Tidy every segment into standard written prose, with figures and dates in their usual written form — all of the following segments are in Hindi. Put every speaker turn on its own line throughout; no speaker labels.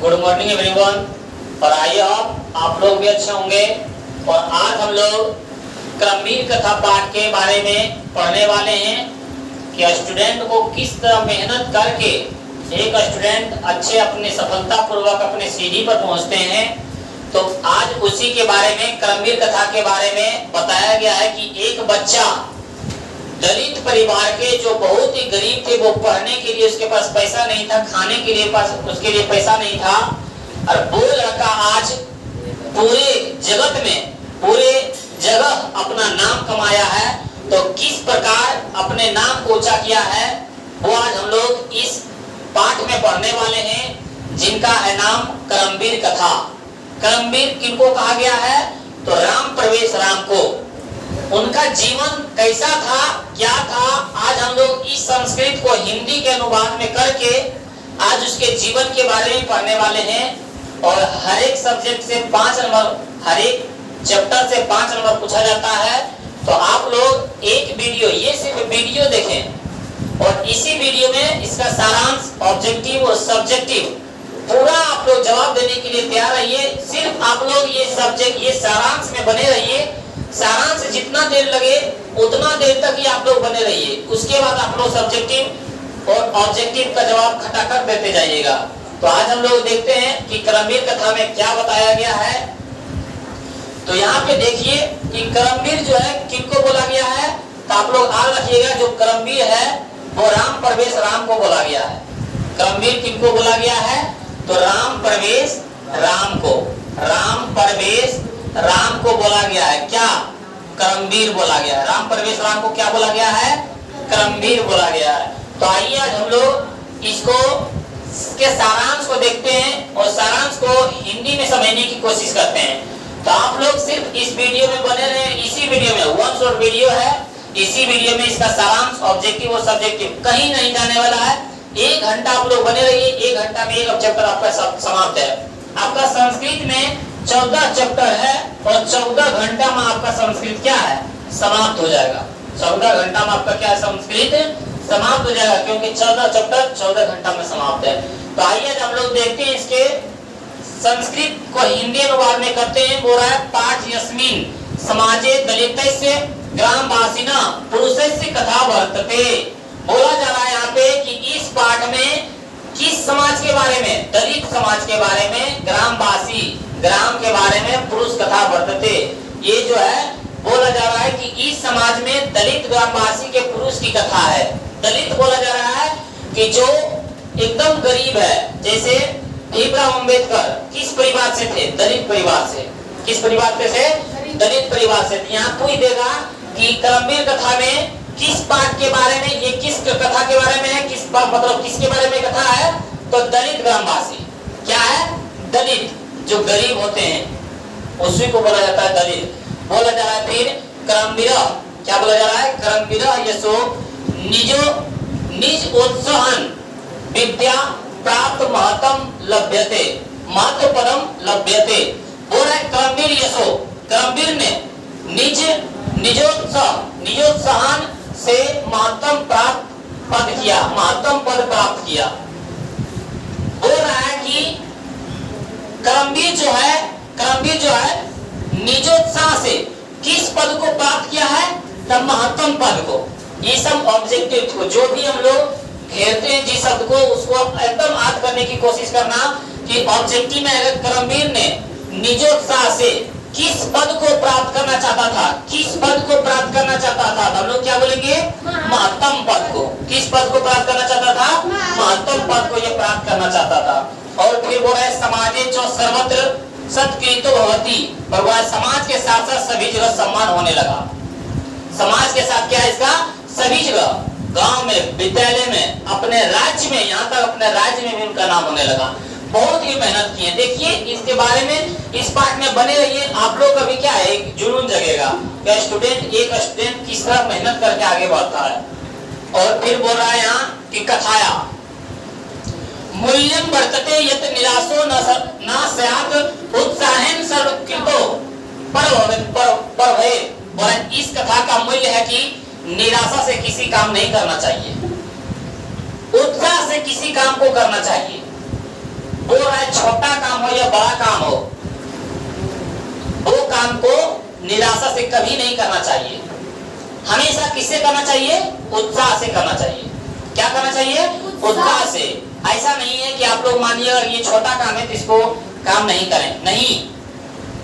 Good morning everyone. और आइए आप लोग भी अच्छे होंगे। और आज हम लोग क्रमवीर कथा पाठ के बारे में पढ़ने वाले हैं कि स्टूडेंट को किस तरह मेहनत करके एक स्टूडेंट अच्छे अपने सफलता पूर्वक अपने सीढ़ी पर पहुंचते हैं। तो आज उसी के बारे में क्रमवीर कथा के बारे में बताया गया है कि एक बच्चा दलित परिवार के जो बहुत ही गरीब थे, वो पढ़ने के लिए उसके पास पैसा नहीं था, खाने के लिए उसके लिए पैसा नहीं था, और वो लड़का आज पूरे जगत में पूरे जगह अपना नाम कमाया है। तो किस प्रकार अपने नाम को ऊंचा किया है वो आज हम लोग इस पाठ में पढ़ने वाले हैं, जिनका है नाम क्रमवीर कथा। क्रमवीर किनको कहा गया है? तो राम प्रवेश राम को। उनका जीवन कैसा था, क्या था, आज हम लोग इस संस्कृत को हिंदी के अनुवाद में करके आज उसके जीवन के बारे में पढ़ने वाले हैं। और हर एक सब्जेक्ट से 5 नंबर, हर एक चैप्टर से 5 नंबर पूछा जाता है। तो आप लोग एक वीडियो, ये सिर्फ वीडियो देखें और इसी वीडियो में इसका सारांश, ऑब्जेक्टिव और सब्जेक्टिव पूरा आप लोग जवाब देने के लिए तैयार रहिए। सिर्फ आप लोग ये सब्जेक्ट, ये सारांश में बने रहिए। सारांश जितना देर लगे उतना देर तक ही आप लोग बने रहिए। उसके बाद आप लोग सब्जेक्टिव और ऑब्जेक्टिव का जवाब खटाखट देते जाइएगा। तो आज हम लोग देखते हैं कि क्रमवीर कथा में क्या बताया गया है। तो यहाँ पे देखिए कि क्रमवीर जो है किनको बोला गया है, तो आप लोग याद रखिएगा जो क्रमवीर है वो राम प्रवेश राम को बोला गया है। क्रमवीर किनको बोला गया है? तो राम प्रवेश राम को, राम प्रवेश राम को बोला गया है। क्या? क्रमवीर बोला गया है। राम प्रवेश राम को क्या बोला गया है? क्रमवीर बोला गया है। तो आइए आज हम लोग इसको के सारांश को देखते हैं और सारांश को हिंदी में समझने की कोशिश करते हैं। तो आप लोग सिर्फ इस वीडियो में बने रहे। इसी वीडियो में वन शॉट वीडियो है, इसी वीडियो में इसका सारांश, ऑब्जेक्टिव और सब्जेक्टिव कहीं नहीं जाने वाला है। 1 घंटा आप लोग बने रहिए। 1 घंटा में एक चैप्टर आपका समाप्त है। आपका संस्कृत में 14 चैप्टर है और 14 घंटा में आपका संस्कृत क्या है? समाप्त हो जाएगा। 14 घंटा में आपका क्या है? संस्कृत समाप्त हो जाएगा, क्योंकि 14 चैप्टर 14 घंटा में समाप्त है। तो आइए हम लोग देखते हैं इसके संस्कृत को हिंदी अनुवाद में करते हैं। बोल रहा है पाठ यस्मिन समाजे दलितस्य ग्रामवासिना पुरुषस्य कथा वर्तते। बोला जा रहा है यहाँ पे कि इस पाठ में किस समाज के बारे में? दलित समाज के बारे में, ग्रामवासी ग्राम के बारे में पुरुष कथा वर्तते। ये जो है बोला जा रहा है कि इस समाज में दलित ग्रामवासी के पुरुष की कथा है। दलित बोला जा रहा है कि जो एकदम गरीब है। जैसे भीमराव अंबेडकर किस परिवार से थे? दलित परिवार से। किस परिवार से थे? दलित परिवार से। यहाँ कोई देगा कि क्रमवीर कथा में किस पाठ के बारे में, ये किस कथा के बारे में है, मतलब किसके बारे में कथा है? तो दलित ग्रामवासी। क्या है? दलित जो गरीब होते हैं उसी को बोला जाता है दलित। बोला जा रहा है फिर क्रमवीर, क्या बोला जा रहा है? क्रमवीर यशो निज उत्साहन विद्या प्राप्त महतम लभ्यते, महत्व परम लभ्यते। बोल रहा है क्रमवीर यशो, क्रमवीर ने निजोत्साहन से महत्तम पद किया, महत्तम पद प्राप्त किया। बोल रहा है कि क्रमवीर जो है निजोत्साह से किस पद को प्राप्त किया है? तब महत्तम पद को। ये सब ऑब्जेक्टिव को जो भी हम लोग घेरते हैं जिस शब्द को, उसको एकदम याद करने की कोशिश करना कि ऑब्जेक्टिव में अगर क्रमवीर ने निजोत्साह से किस पद को प्राप्त करना चाहता था, किस पद को प्राप्त करना चाहता था, हम लोग क्या बोलेंगे? महत्तम पद को। किस पद को प्राप्त करना चाहता था? महत्तम पद को ये प्राप्त करना चाहता था। और फिर वो है समाजे जो सर्वत्र सत्कृतो भवति, भगवान समाज के साथ साथ सभी जगह सम्मान होने लगा। समाज के साथ क्या है इसका? सभी जगह, गांव में, विद्यालय में, अपने राज्य में, यहाँ तक अपने राज्य में भी उनका नाम होने लगा। बहुत ही मेहनत की है। देखिए इसके बारे में इस पाठ में बने रहिए। आप लोग का भी क्या है, एक जुनून जगेगा कि एक स्टूडेंट किस तरह मेहनत करके आगे बढ़ता है। और फिर बोल रहा है यहाँ कि कथाया मूल्यम वर्तते यत निराशो न स्यात् उत्साहेन सर्वकृतो परभवे। इस कथा का मूल्य है कि निराशा से किसी काम नहीं करना चाहिए, उत्साह से किसी काम को करना चाहिए। बोल रहा है छोटा काम हो या बड़ा काम हो, वो काम को निराशा से कभी नहीं करना चाहिए। हमेशा किससे करना चाहिए? उत्साह से करना चाहिए। क्या करना चाहिए? उत्साह से। ऐसा नहीं है कि आप लोग मानिए अगर ये छोटा काम है तो इसको काम नहीं करें, नहीं।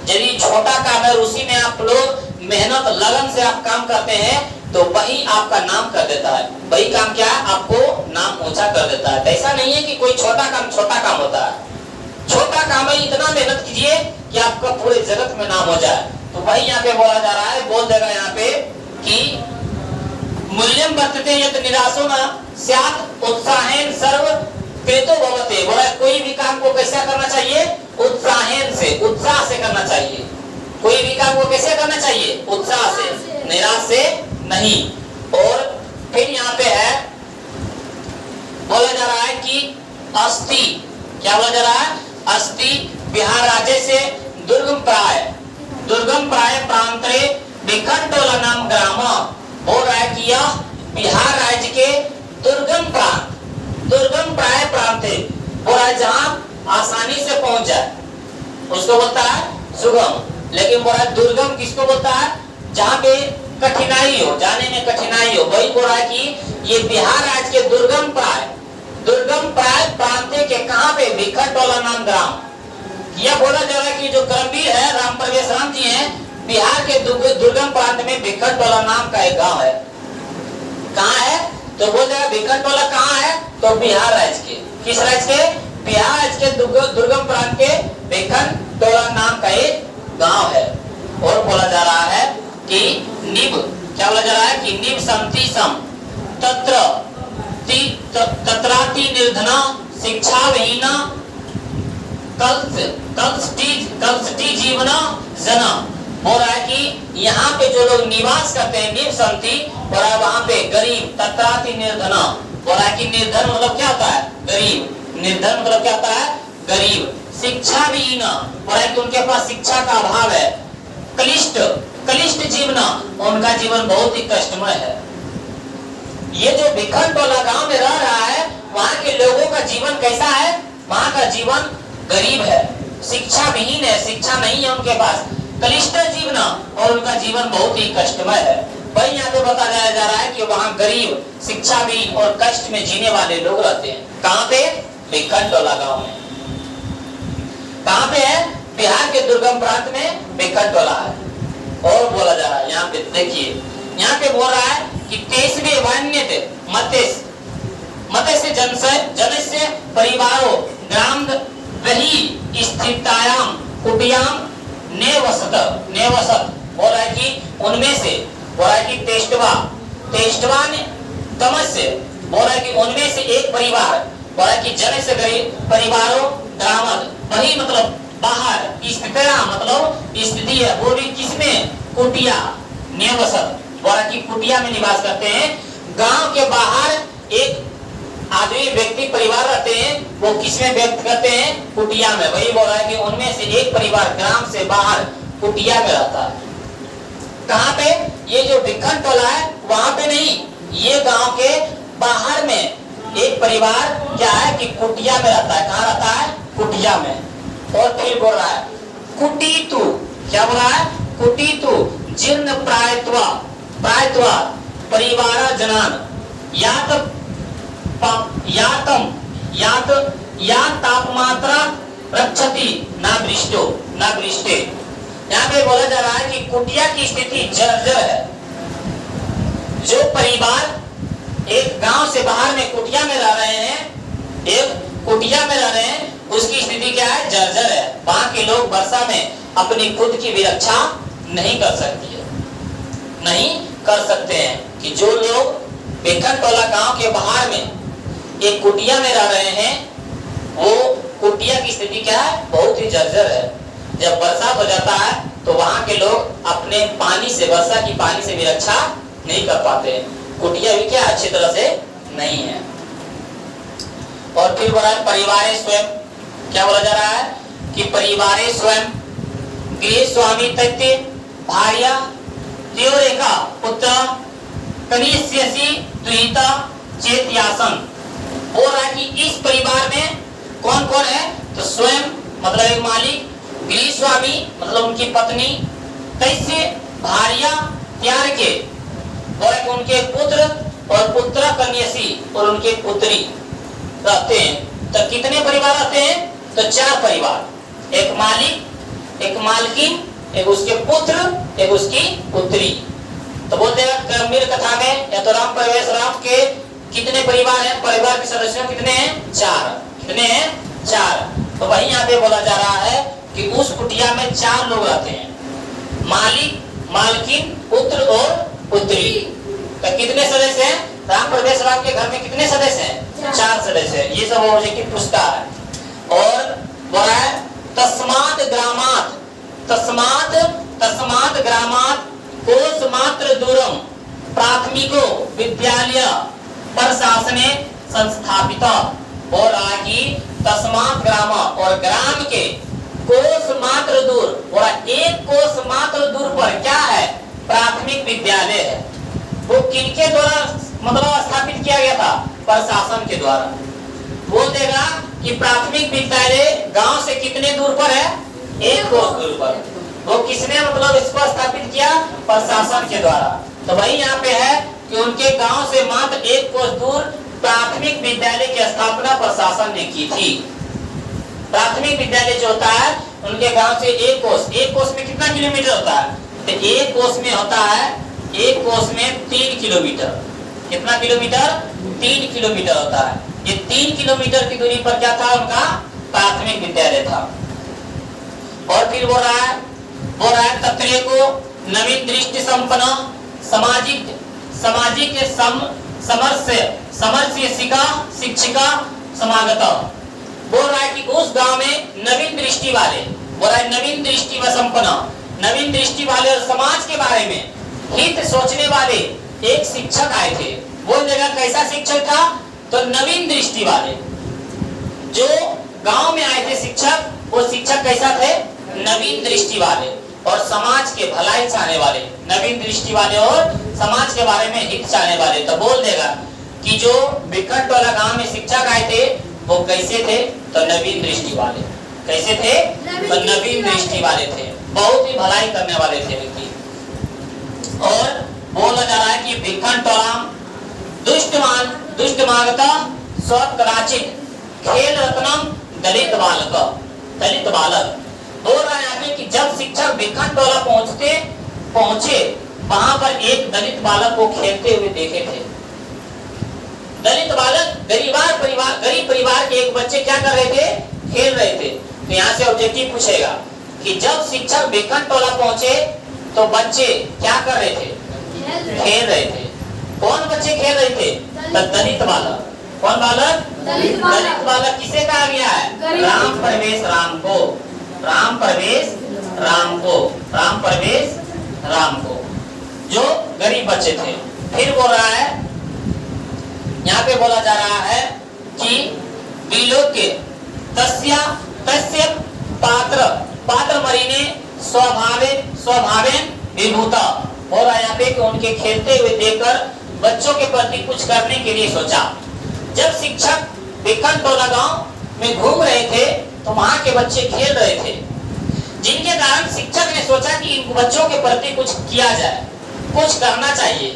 यदि छोटा काम है और उसी में आप लोग मेहनत लगन से आप काम करते हैं तो वही आपका नाम कर देता है। वही काम क्या है? आपको नाम ऊंचा कर देता है। ऐसा नहीं है कि कोई छोटा काम होता है। छोटा काम है, इतना मेहनत कीजिए कि आपका पूरे जगत में नाम हो जाए। तो वही यहाँ पे बोला जा रहा है, बोल देगा यहाँ पे कि मूल्यम वर्तते यत् निराशो न स्यात् उत्साहेन सर्व कृतो भवते। बोला कोई भी काम को कैसे करना चाहिए? उत्साहेन से, उत्साह से करना चाहिए। कोई भी काम को कैसे करना चाहिए? उत्साह से, निराश से नहीं। और फिर यहाँ पे है बोला जा रहा है कि अस्ति, क्या बोला जा रहा है? अस्ति बिहार राज्य से दुर्गम प्राय प्रांतरे विकटोला नाम ग्राम। बोल रहा है कि यह बिहार राज्य के दुर्गम प्राय प्रांत है। बोल रहा है जहां आसानी से पहुंच जाए उसको बोलता है सुगम। लेकिन बोल रहा है दुर्गम किसको बोलता है? जहां पे कठिनाई हो, जाने में कठिनाई हो। वही बोल रहा है कि ये बिहार राज्य के दुर्गम प्राय प्रांत के कहां पे? विकटोला नाम ग्राम। यह बोला जा रहा है कि जो करमवीर है राम प्रवेश राम जी हैं, बिहार के दुर्गम प्रांत में विकटोला नाम का एक गांव है। कहाँ है? तो बोल देगा विकटोला कहाँ है? तो बिहार राज्य के। किस राज्य के? बिहार राज्य के दुर्गम प्रांत के विकटोला नाम का एक गांव है। और बोला जा रहा है कि निब, क्या बोला जा रहा है कि निब समति सम तत्राति निर्धना शिक्षा विहीना कल्सटी जीवना जना। हो रहा है कि यहाँ पे जो लोग निवास करते हैं निब संति, हो रहा है वहां पे गरीब, तत्राति निर्धना। हो रहा है कि निर्धन मतलब क्या होता है? गरीब। निर्धन मतलब क्या होता है? गरीब। शिक्षा विहीना, हो रहा है कि उनके पास शिक्षा का अभाव है। कलिष्ट जीवना, उनका जीवन बहुत ही कष्टमय है। ये जो विकटोला गांव में रह रहा है वहां के लोगों का जीवन कैसा है? वहां का जीवन गरीब है, शिक्षा विहीन है, शिक्षा नहीं है उनके पास। कलिष्ट जीवना, और उनका जीवन बहुत ही कष्टमय है। वही यहाँ पे बताया जा रहा है कि वहाँ गरीब, शिक्षा विहीन और कष्ट में जीने वाले लोग रहते हैं। कहाँ पे? विकटोला गांव में। कहाँ पे है? बिहार के दुर्गम प्रांत में विकटोला है। और बोला जा रहा है यहाँ पे देखिए, यहाँ पे बोल रहा है कि तेसवे वान्यते मत्स्य जनस्य परिवारों ग्राम वही स्थितायाम कुटियाम नेवसत। बोल रहा है कि उनमें से, बोल रहा है कि तेष्टवा ने तमस्य, बोल रहा है कि उनमें से एक परिवार, बोल रहा है कि जन से परिवारों ग्रामद, वही मतलब बाहर, स्थितया मतलब स्थिति है, वो भी किसमें? कुटिया नेवसत, बोल रहा है कि कुटिया में निवास करते हैं। गांव के बाहर एक आदमी व्यक्ति परिवार रहते हैं, वो किसमें व्यक्त करते हैं? कुटिया में। वही बोल रहा है कि उनमें से एक परिवार ग्राम से बाहर कुटिया में रहता है। कहाँ पे? ये जो विकटोला है वहां पे नहीं, ये गांव के बाहर में एक परिवार क्या है कि कुटिया में रहता है। कहाँ रहता है? कुटिया में। और फिर बोल रहा है कुटीतु, क्या बोल रहा है? कुटीतु जीर्ण प्रायत्वा परिवार जनान या तापमात्रा रक्षति ना वृष्टे। यहाँ पे बोला जा रहा है कि कुटिया की स्थिति जर्जर है। जो परिवार एक गांव से बाहर में कुटिया में रह रहे हैं, उसकी स्थिति क्या है? जर्जर है। वहां के लोग वर्षा में अपनी खुद की भी रक्षा नहीं कर सकते हैं। कि जो लोग विकटोला गांव के बाहर में एक कुटिया में रह रहे हैं, वो कुटिया की स्थिति क्या है? बहुत ही जर्जर है। जब बरसात हो जाता है तो वहां के लोग अपने पानी से, वर्षा की पानी से भी रक्षा नहीं कर पाते। कुटिया भी क्या अच्छी तरह से नहीं है। और फिर बोला परिवार स्वयं, क्या बोला जा रहा है कि परिवार स्वयं गृह स्वामी तत्व भार्या त्योरेका पुत्र कनिष्यसी द्विता चेतयासन। बोल रहा है कि इस परिवार में कौन कौन है? तो स्वयं मतलब एक मालिक, गृहस्वामी मतलब उनकी पत्नी, कैसे भार्या त्यार के और उनके पुत्र और पुत्र कन्यासी और उनके पुत्री रहते हैं। तो कितने परिवार रहते हैं? तो 4 परिवार, एक मालिक, एक मालकिन, एक उसके पुत्र, एक उसकी पुत्री। तो बोलते हैं क्रमवीर कथा में या तो राम प्रवेश राम के कितने परिवार हैं? परिवार के सदस्य कितने हैं? 4। कितने हैं? 4। तो वही यहाँ पे बोला जा रहा है कि उस कुटिया में 4 लोग रहते हैं, मालिक, मालकिन, पुत्र और पुत्री। तो कितने सदस्य हैं? राम प्रवेश राम के घर में कितने सदस्य हैं? 4 सदस्य हैं। ये सब ऑब्जेक्टिव पूछता है। और बोला है तस्मात् ग्रामात्, तस्मात् ग्रामात् कोस मात्र दूरम प्राथमिको विद्यालय प्रशासने संस्थापित। और आगे तस्मात् ग्राम और ग्राम के कोस मात्र दूर और 1 कोस मात्र दूर पर क्या है? प्राथमिक विद्यालय है। वो किनके द्वारा मतलब स्थापित किया गया था? प्रशासन के द्वारा। बोल देगा कि प्राथमिक विद्यालय गांव से कितने दूर पर है? 1 कोस दूर पर। वो किसने मतलब इसको स्थापित किया? प्रशासन के द्वारा। तो वही यहाँ पे है कि उनके गांव से मात्र 1 कोस दूर प्राथमिक विद्यालय की स्थापना प्रशासन ने की थी। प्राथमिक विद्यालय जो होता है उनके गांव से 1 कोस में कितना किलोमीटर होता है? तो 1 कोस में होता है, 1 कोस में 3 किलोमीटर। कितना किलोमीटर? 3 किलोमीटर होता है। ये 3 किलोमीटर की दूरी पर क्या था? उनका प्राथमिक विद्यालय था। और फिर बोल रहा है तत्रे को नवीन दृष्टि संपन्न सामाजिक शिक्षिका समागत। बोल रहा है कि उस गांव में नवीन दृष्टि वाले, बोल रहा है नवीन दृष्टि व संपन्न, नवीन दृष्टि वाले और समाज के बारे में हित सोचने वाले एक शिक्षक आए थे। बोल देगा कैसा शिक्षक था? तो नवीन दृष्टि वाले जो गांव में आए थे शिक्षक, वो शिक्षक कैसा थे? नवीन दृष्टि वाले और समाज के भलाई चाहने वाले। नवीन दृष्टि वाले और समाज के बारे में हित चाहने वाले। तो बोल देगा कि जो बिकट वाला गांव में शिक्षक आए थे वो कैसे थे? तो नवीन दृष्टि वाले। कैसे थे? तो नवीन दृष्टि वाले थे, बहुत ही भलाई करने वाले थे व्यक्ति। और बोला जा रहा है कि भिखन टोलाम दुष्ट मागता स्वकराचित खेल रत्नम दलित बालक। बोल रहा है कि जब शिक्षक भिखन टोला पहुंचे वहां पर एक दलित बालक को खेलते हुए देखे थे। दलित बालक गरीब परिवार के एक बच्चे क्या कर रहे थे? खेल रहे थे। तो यहाँ से ऑब्जेक्टिव पूछेगा कि जब शिक्षक भिखन टोला पहुंचे तो बच्चे क्या कर रहे थे? खेल रहे थे। कौन बच्चे खेल रहे थे? दलित बालक। कौन बालक? दलित बालक। किसे कहा गया है? राम प्रवेश राम को। राम प्रवेश राम को जो गरीब बच्चे थे। फिर बोल रहा है, यहाँ पे बोला जा रहा है कि विलोक्य तस्य पात्र मरीने स्वभावेन विभूता। बोल रहा है यहाँ पे कि उनके खेलते हुए देखकर बच्चों के प्रति कुछ करने के लिए सोचा। जब शिक्षक भिखन टोला गांव में घूम रहे थे तो वहां के बच्चे खेल रहे थे, जिनके कारण शिक्षक ने सोचा कि इन बच्चों के प्रति कुछ किया जाए, कुछ करना चाहिए।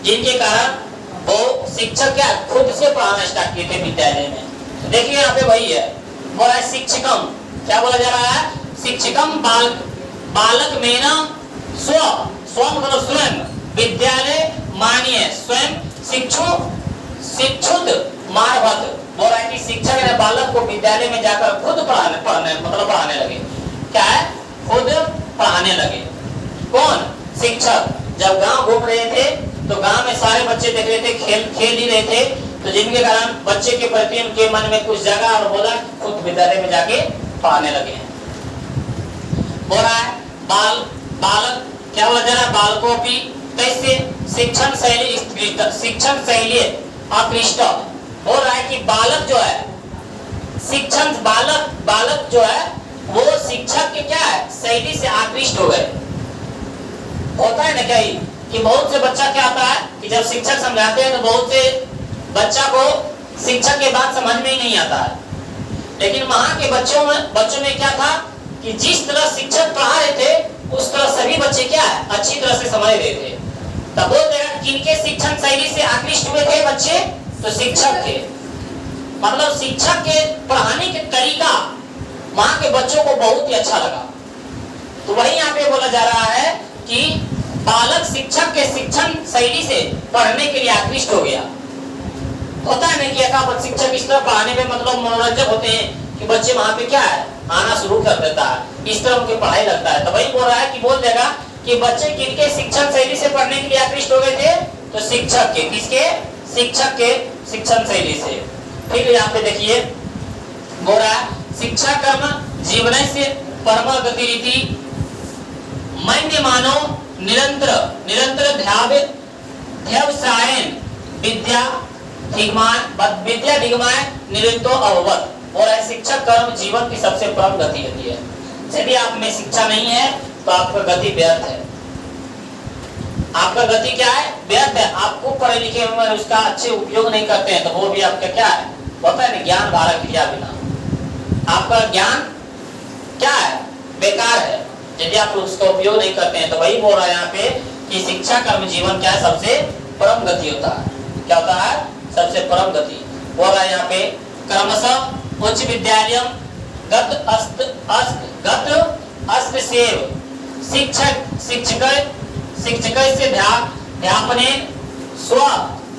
जिनके कारण वो शिक्षक क्या खुद से पढ़ाना स्टार्ट किए थे विद्यालय में। तो देखिए यहाँ पे वही है, बोला है शिक्षकम। क्या बोला जा रहा है? शिक्षकम बालक में न स्व मतलब स्वयं विद्यालय मानिए स्वयं शिक्षुत मारभत। बोल रहा है कि शिक्षक ने बालक को विद्यालय में जाकर खुद पढ़ाने लगे। क्या है? खुद पढ़ाने लगे। कौन? शिक्षक। जब गांव घूम रहे थे तो गांव में सारे बच्चे देख रहे थे, खेल ही रहे थे, तो जिनके कारण बच्चे के प्रति उनके मन में कुछ जगा और बोला खुद विद्यालय में जाके पढ़ाने लगे। बोल रहा है बालक क्या बोला जा रहा है? बालकों की कैसे शिक्षण शैली आकृष्ट। बोल रहा है कि बालक जो है शिक्षण बालक जो है वो शिक्षक के क्या है? शैली से आकृष्ट हो गए। होता है ना क्या कि बहुत से बच्चा क्या होता है कि जब शिक्षक समझाते हैं तो बहुत से बच्चा को शिक्षक के बात समझ में ही नहीं आता है, लेकिन वहां के बच्चों में क्या था कि जिस तरह शिक्षक पढ़ा रहे थे उस तरह सभी बच्चे क्या है अच्छी तरह से समझ रहे थे। तब बोल देगा किनके शिक्षण शैली से आकृष्ट हुए थे बच्चे, तो शिक्षक के, मतलब शिक्षक के पढ़ाने के तरीका वहां के बच्चों को बहुत ही अच्छा लगा। तो वही यहाँ पे बोला जा रहा है कि बालक शिक्षक के शिक्षण शैली से पढ़ने के लिए आकृष्ट हो गया। होता है ना कि एकाध शिक्षक इस तरह पढ़ाने में मतलब मनोरंजक होते हैं कि बच्चे वहां पे क्या है आना शुरू कर देता है, इस तरह उनकी पढ़ाई लगता है। तो वही बोल रहा है कि बोल देगा कि बच्चे किनके शिक्षण शैली से पढ़ने के लिए आकृष्ट हो गए थे, तो शिक्षक के, किसके, शिक्षक के शिक्षण शैली से। ठीक है, यहाँ पे देखिए बोल रहा है शिक्षा कर्म जीवन से परम गतिरीति मन्य मानो निरंतर ध्यवसायन विद्या दिग्माय निरंतो अववत। और शिक्षक कर्म जीवन की सबसे परम गति होती है। यदि आप में शिक्षा नहीं है तो आपका गति व्यर्थ है। आपका गति क्या है, व्यर्थ है। आपको पढ़े लिखे में उसका अच्छे उपयोग नहीं करते हैं तो वो भी आपका क्या है, होता है ना, ज्ञान भारा क्रिया बिना, आपका ज्ञान क्या है, बेकार है यदि आप उसका उपयोग नहीं करते हैं। तो वही बोल रहा है यहाँ पे कि शिक्षा कर्म जीवन क्या है, सबसे परम गति होता है। क्या होता है, सबसे परम गति। बोल रहा है यहाँ पे क्रमशः उच्च विद्यालय गत अस्त सेव शिक्षक से ध्यापने स्व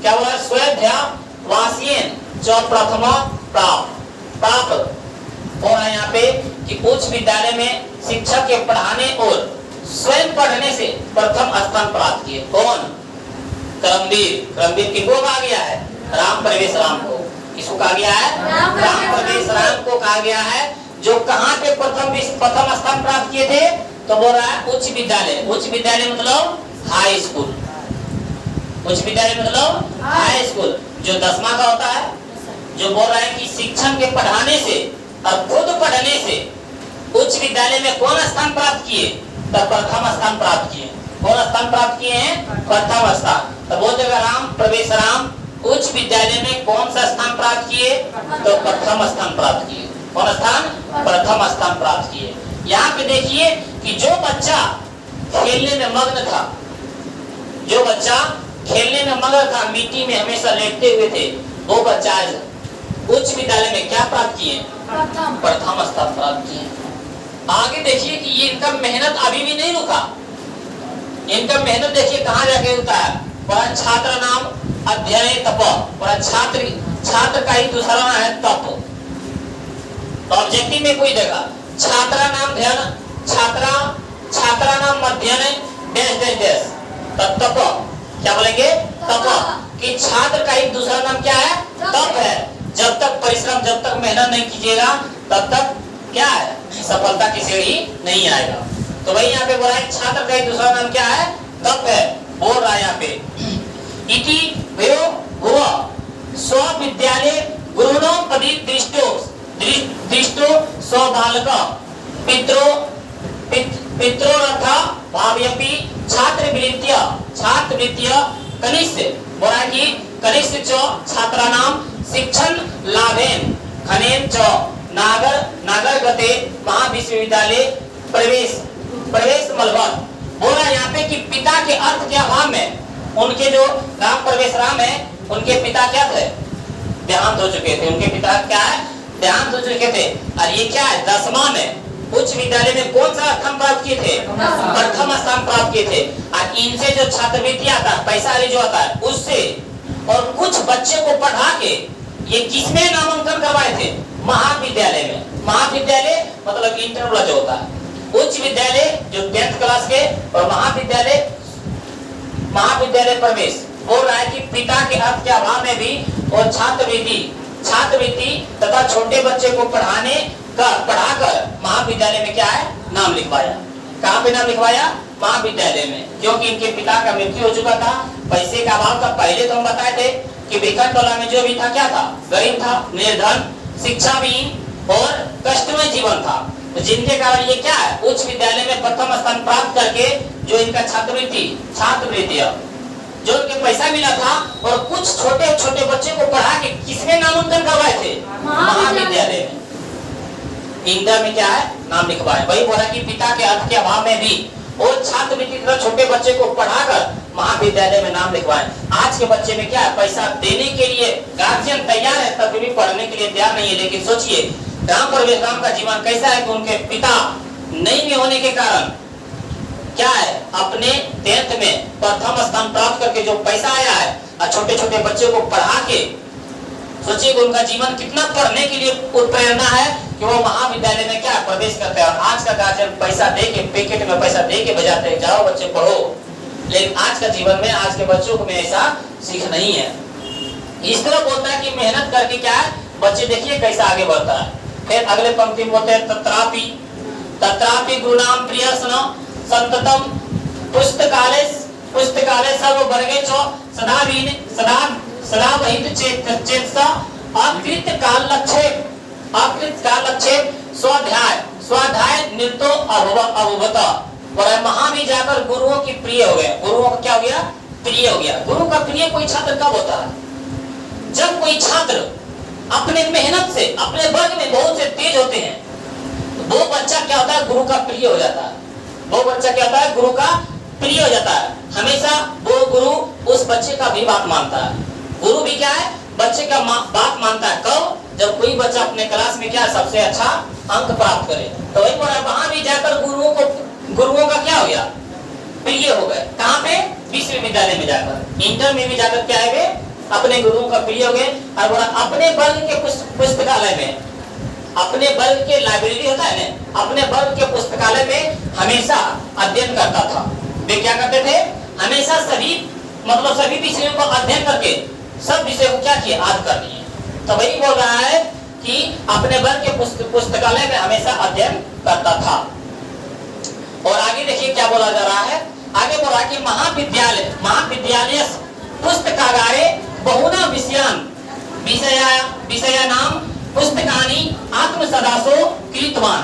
क्या बोला, स्वाध्यावासीन जो प्रथम प्राप्त। और यहाँ पे कि उच्च विद्यालय में शिक्षक के पढ़ाने और स्वयं पढ़ने से प्रथम स्थान प्राप्त किए। कौन, करमवीर किसको कहा गया है, राम प्रवेश राम को। किसको कहा गया है, राम प्रवेश राम को कहा गया है। जो कहाँ पे प्रथम स्थान प्राप्त किए थे, तो बोल रहा है उच्च विद्यालय। उच्च विद्यालय मतलब हाई स्कूल, उच्च विद्यालय मतलब हाई स्कूल जो 10वां का होता है। जो बोल रहा है कि शिक्षण के पढ़ाने से और खुद पढ़ने से उच्च विद्यालय में कौन स्थान प्राप्त किए, तो प्रथम स्थान प्राप्त किए। कौन स्थान प्राप्त किए हैं, प्रथम स्थान। तो बोल देगा राम प्रवेश राम उच्च विद्यालय में कौन सा स्थान प्राप्त किए, तो प्रथम स्थान प्राप्त किए। कौन स्थान, प्रथम स्थान प्राप्त किए। यहाँ पे देखिए कि जो बच्चा खेलने में मग्न था, जो बच्चा खेलने में मग्न था, मिट्टी में हमेशा लेटते हुए थे, वो बच्चा उच्च विद्यालय में क्या प्राप्त किए, प्रथम स्थान प्राप्त किए। आगे देखिए कि ये इनका मेहनत अभी भी नहीं रुका। इनका मेहनत देखिए कहाँ जाके होता है, पर छात्र नाम अध्ययन तप। पर छात्र का ही दूसरा नाम है तप। ऑब्जेक्टिव में कोई देगा छात्रा नाम ध्यान, छात्रा नाम अध्ययन देश तप। क्या बोलेंगे, तप। कि छात्र का ही दूसरा नाम क्या है, तप है। जब तक परिश्रम, जब तक मेहनत नहीं कीजिएगा तब तक क्या है, सफलता की सीढ़ी नहीं आएगा। तो वही यहाँ पे बोला है छात्र का ही दूसरा नाम क्या है, तप है। बोल रहा है यहाँ पे इति भयो हुआ स्व विद्यालय गुरुणो पदी दृष्टो स्व बालक पित्रोरथ भाव्यपि छात्रवृत्तीय कनिष्ठ। बोला कि कनिष्ठ च छात्राणाम शिक्षण लाभेन खनेन च नागर गते महाविश्वविद्यालय प्रवेश मलबत। बोला यहाँ पे कि पिता के अर्थ के अभाव में उनके जो राम प्रवेश राम है, उनके पिता क्या थे, देहांत हो चुके थे। उनके पिता क्या है, देहांत हो चुके थे। और ये क्या है, 10वां में उच्च विद्यालय में कौन सा स्थान प्राप्त किए थे, प्रथम स्थान प्राप्त किए थे। और इनसे जो छात्रवृत्ति आता है, पैसा जो आता है उससे, और कुछ बच्चे को पढ़ा के ये किसमें नामांकन करवाए थे, महाविद्यालय में। महाविद्यालय मतलब इंटर वाला जो होता है, उच्च विद्यालय जो 10th क्लास के, और महाविद्यालय प्रवेश। बोल रहा है कि पिता के अर्थ के अभाव में भी और छात्रवृत्ति तथा छोटे बच्चे को पढ़ाकर महाविद्यालय में क्या है, नाम लिखवाया। कहाँ पे नाम लिखवाया, महाविद्यालय में। क्योंकि इनके पिता का मृत्यु हो चुका था, पैसे का अभाव था। पहले तो हम बताए थे कि भिखन टोला में जो भी था क्या था, गरीब था, निर्धन, शिक्षाविहीन और कष्टमय जीवन था। तो जिनके कारण ये क्या है, उच्च विद्यालय में प्रथम स्थान प्राप्त करके जो इनका छात्रवृत्ति जो उनके पैसा मिला था, और कुछ छोटे छोटे बच्चे को पढ़ा के किसमें नामांकन करवाए थे, महाविद्यालय में। इंटर में क्या है, नाम लिखवाए। वही बोला कि पिता के अर्थ के अभाव में भी वो छात्रवृत्ति की छोटे बच्चे को पढ़ाकर महाविद्यालय में नाम लिखवाए। आज के बच्चे में क्या है, पैसा देने के लिए गार्जियन तैयार है, तब भी पढ़ने के लिए तैयार नहीं है। लेकिन सोचिए राम प्रवेश राम का जीवन कैसा है कि उनके पिता नहीं में होने के कारण क्या है, अपने 10th में प्रथम स्थान प्राप्त करके जो पैसा आया है और छोटे छोटे बच्चे को पढ़ा के, सोचिए उनका जीवन कितना पढ़ने के लिए उत्प्रेरणा है कि वो महाविद्यालय में क्या प्रवेश करते हैं। और आज का गार्जियन पैसा दे के, पैकेट में पैसा दे के बजाते हैं, जाओ बच्चे पढ़ो। लेकिन आज का जीवन में, आज के बच्चों में ऐसा सीख नहीं है। इस तरह बोलता है कि मेहनत करके क्या है, बच्चे देखिए कैसा आगे बढ़ता है। फिर अगले पंक्ति में बोलते हैं तत्रापि तत्रापि गुरुनाम प्रियसन संततम पुस्तकालय पुस्तकालय सर्व वर्गे च सदा वहित चेतसा अकृत काल लक्ष्य स्वाध्याय निरतो अभवत। और वहां भी जाकर गुरुओं की प्रिय हो गए। गुरुओं का क्या हो गया, प्रिय हो गया। गुरु का प्रिय कोई छात्र कब होता है, जब कोई छात्र अपने मेहनत से अपने वर्ग में बहुत से तेज होते हैं, वो बच्चा क्या होता है, गुरु का प्रिय हो जाता है। वो बच्चा क्या होता है, गुरु का प्रिय हो जाता है। हमेशा वो गुरु उस बच्चे का भी बात मानता है। गुरु भी क्या है, बच्चे का बात मानता है। कब, जब कोई बच्चा अपने क्लास में क्या सबसे अच्छा अंक प्राप्त करे। तो वही बोला वहां भी जाकर गुरुओं का क्या हो गया, प्रिय हो गए। कहाँ पे, विश्वविद्यालय में जाकर, इंटर में भी जाकर क्या है, वे अपने गुरुओं का प्रिय हो गए। और बोला अपने वर्ग के पुस्तकालय में, अपने वर्ग के लाइब्रेरी होता है ना, अपने वर्ग के पुस्तकालय में हमेशा अध्ययन करता था। वे क्या करते थे, हमेशा सभी विषयों को अध्ययन करके सब विषयों को क्या किए, याद कर लिए। तो वही बोल रहा है कि अपने वर्ग के पुस्तकालय में हमेशा अध्ययन करता था। और आगे देखिए क्या बोला जा रहा है, आगे बोला कि महाविद्यालय पुस्तकागारे बहुना विषया नाम पुस्तकानि आत्मसदासो कृतवान।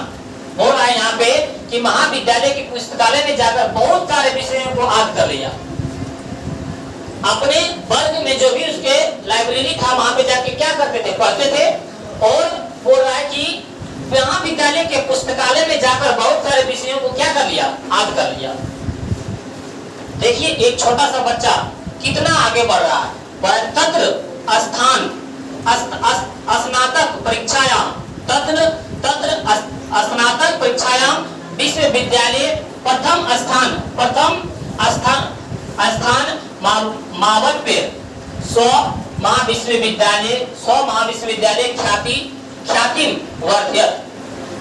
बोल रहा है यहाँ पे कि महाविद्यालय की पुस्तकालय में जाकर बहुत सारे विषयों को याद कर लिया। अपने वर्ग में जो भी उसके लाइब्रेरी था, वहां पे जाके क्या करते थे, पढ़ते थे। और बोल रहा है कि महाविद्यालय के पुस्तकालय में जाकर बहुत सारे विषयों को क्या कर लिया, याद कर लिया। देखिए एक छोटा सा बच्चा कितना आगे बढ़ रहा है। तत्र स्नातक परीक्षायाम विश्वविद्यालय प्रथम स्थान मावत पे 100 महाविश्वविद्यालय ख्याति वर्धयत।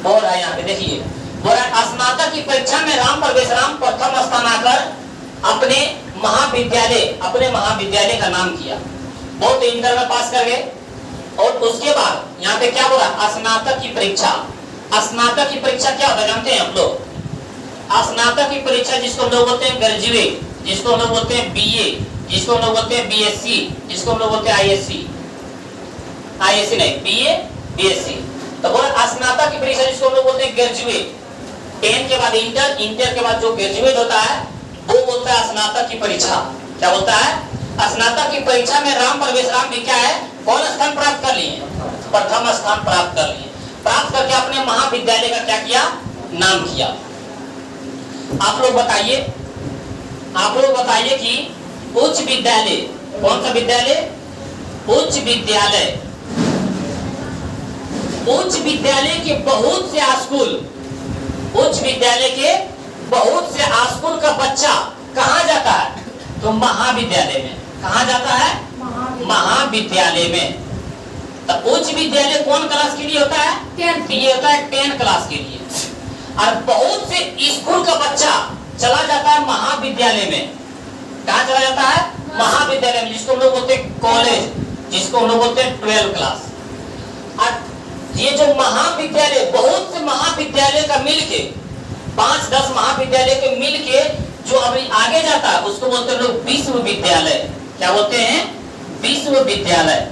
बोल रहा है यहाँ पे देखिए, बोल रहा है स्नातक की परीक्षा में राम प्रवेश राम प्रथम स्थान आकर अपने महाविद्यालय का नाम किया। बहुत इंटर में पास कर गए। और उसके बाद यहाँ पे क्या बोला, स्नातक की परीक्षा। स्नातक की परीक्षा क्या होता है जानते हैं हम लोग, स्नातक की परीक्षा जिसको हम लोग बोलते हैं ग्रेजुएट, जिसको हम लोग बोलते हैं बीए, जिसको हम लोग बोलते हैं बीएससी, जिसको हम लोग बोलते हैं आईएससी नहीं, बीए बीएससी। तो बोला स्नातक की परीक्षा जिसको हम लोग बोलते हैं ग्रेजुएट। 10 के बाद इंटर, इंटर के बाद जो ग्रेजुएट होता है वो बोलता है स्नातक की परीक्षा। क्या बोलता है, स्नातक की परीक्षा में राम प्रवेश राम भी क्या है, कौन स्थान प्राप्त कर लिए, प्रथम स्थान प्राप्त कर लिए। प्राप्त करके अपने महाविद्यालय का क्या किया, नाम किया। आप लोग बताइए कि उच्च विद्यालय, कौन सा विद्यालय, उच्च विद्यालय के बहुत से स्कूल, उच्च विद्यालय के बहुत से स्कूल का बच्चा कहाँ जाता है, तो महाविद्यालय में। कहाँ जाता है, महाविद्यालय में। तो उच्च विद्यालय कौन क्लास के लिए होता है, 10th। ये होता है 10 क्लास के लिए। और बहुत से स्कूल का बच्चा चला जाता है महाविद्यालय में। कहाँ चला जाता है, महाविद्यालय में, जिसको हम लोग बोलते हैं कॉलेज, जिसको हम लोग बोलते हैं 12 क्लास। और ये जो महाविद्यालय, बहुत से महाविद्यालय का मिलके, 5-10 महाविद्यालय के मिलके जो अभी आगे जाता है उसको बोलते हैं लोग विश्वविद्यालय। क्या बोलते हैं, विश्वविद्यालय।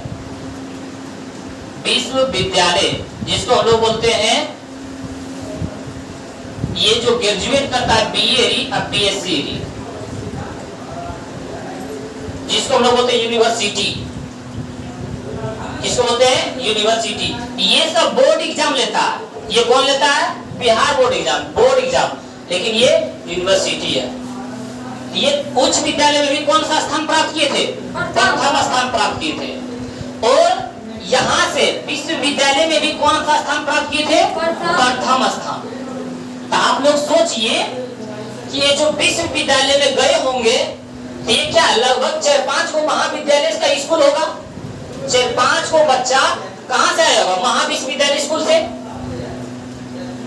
विश्वविद्यालय जिसको हम लोग बोलते हैं, ये जो ग्रेजुएट करता है बीए और बीएससी, जिसको हम लोग बोलते हैं यूनिवर्सिटी, जिसको बोलते हैं यूनिवर्सिटी। ये सब बोर्ड एग्जाम लेता है, ये कौन लेता है? Bihar board exam. लेकिन ये यूनिवर्सिटी है। ये उच्च विद्यालय में भी कौन सा स्थान प्राप्त किए थे? प्रथम स्थान प्राप्त किए थे। और यहाँ से विश्वविद्यालय में भी कौन सा स्थान प्राप्त किए थे? प्रथम स्थान। तो आप लोग सोचिए कि ये जो विश्वविद्यालय में गए होंगे, तो ये क्या लगभग 4-5 को महाविद्यालय का स्कूल होगा। 4-5 को बच्चा कहाँ से आया होगा? महाविश्वविद्यालय स्कूल से।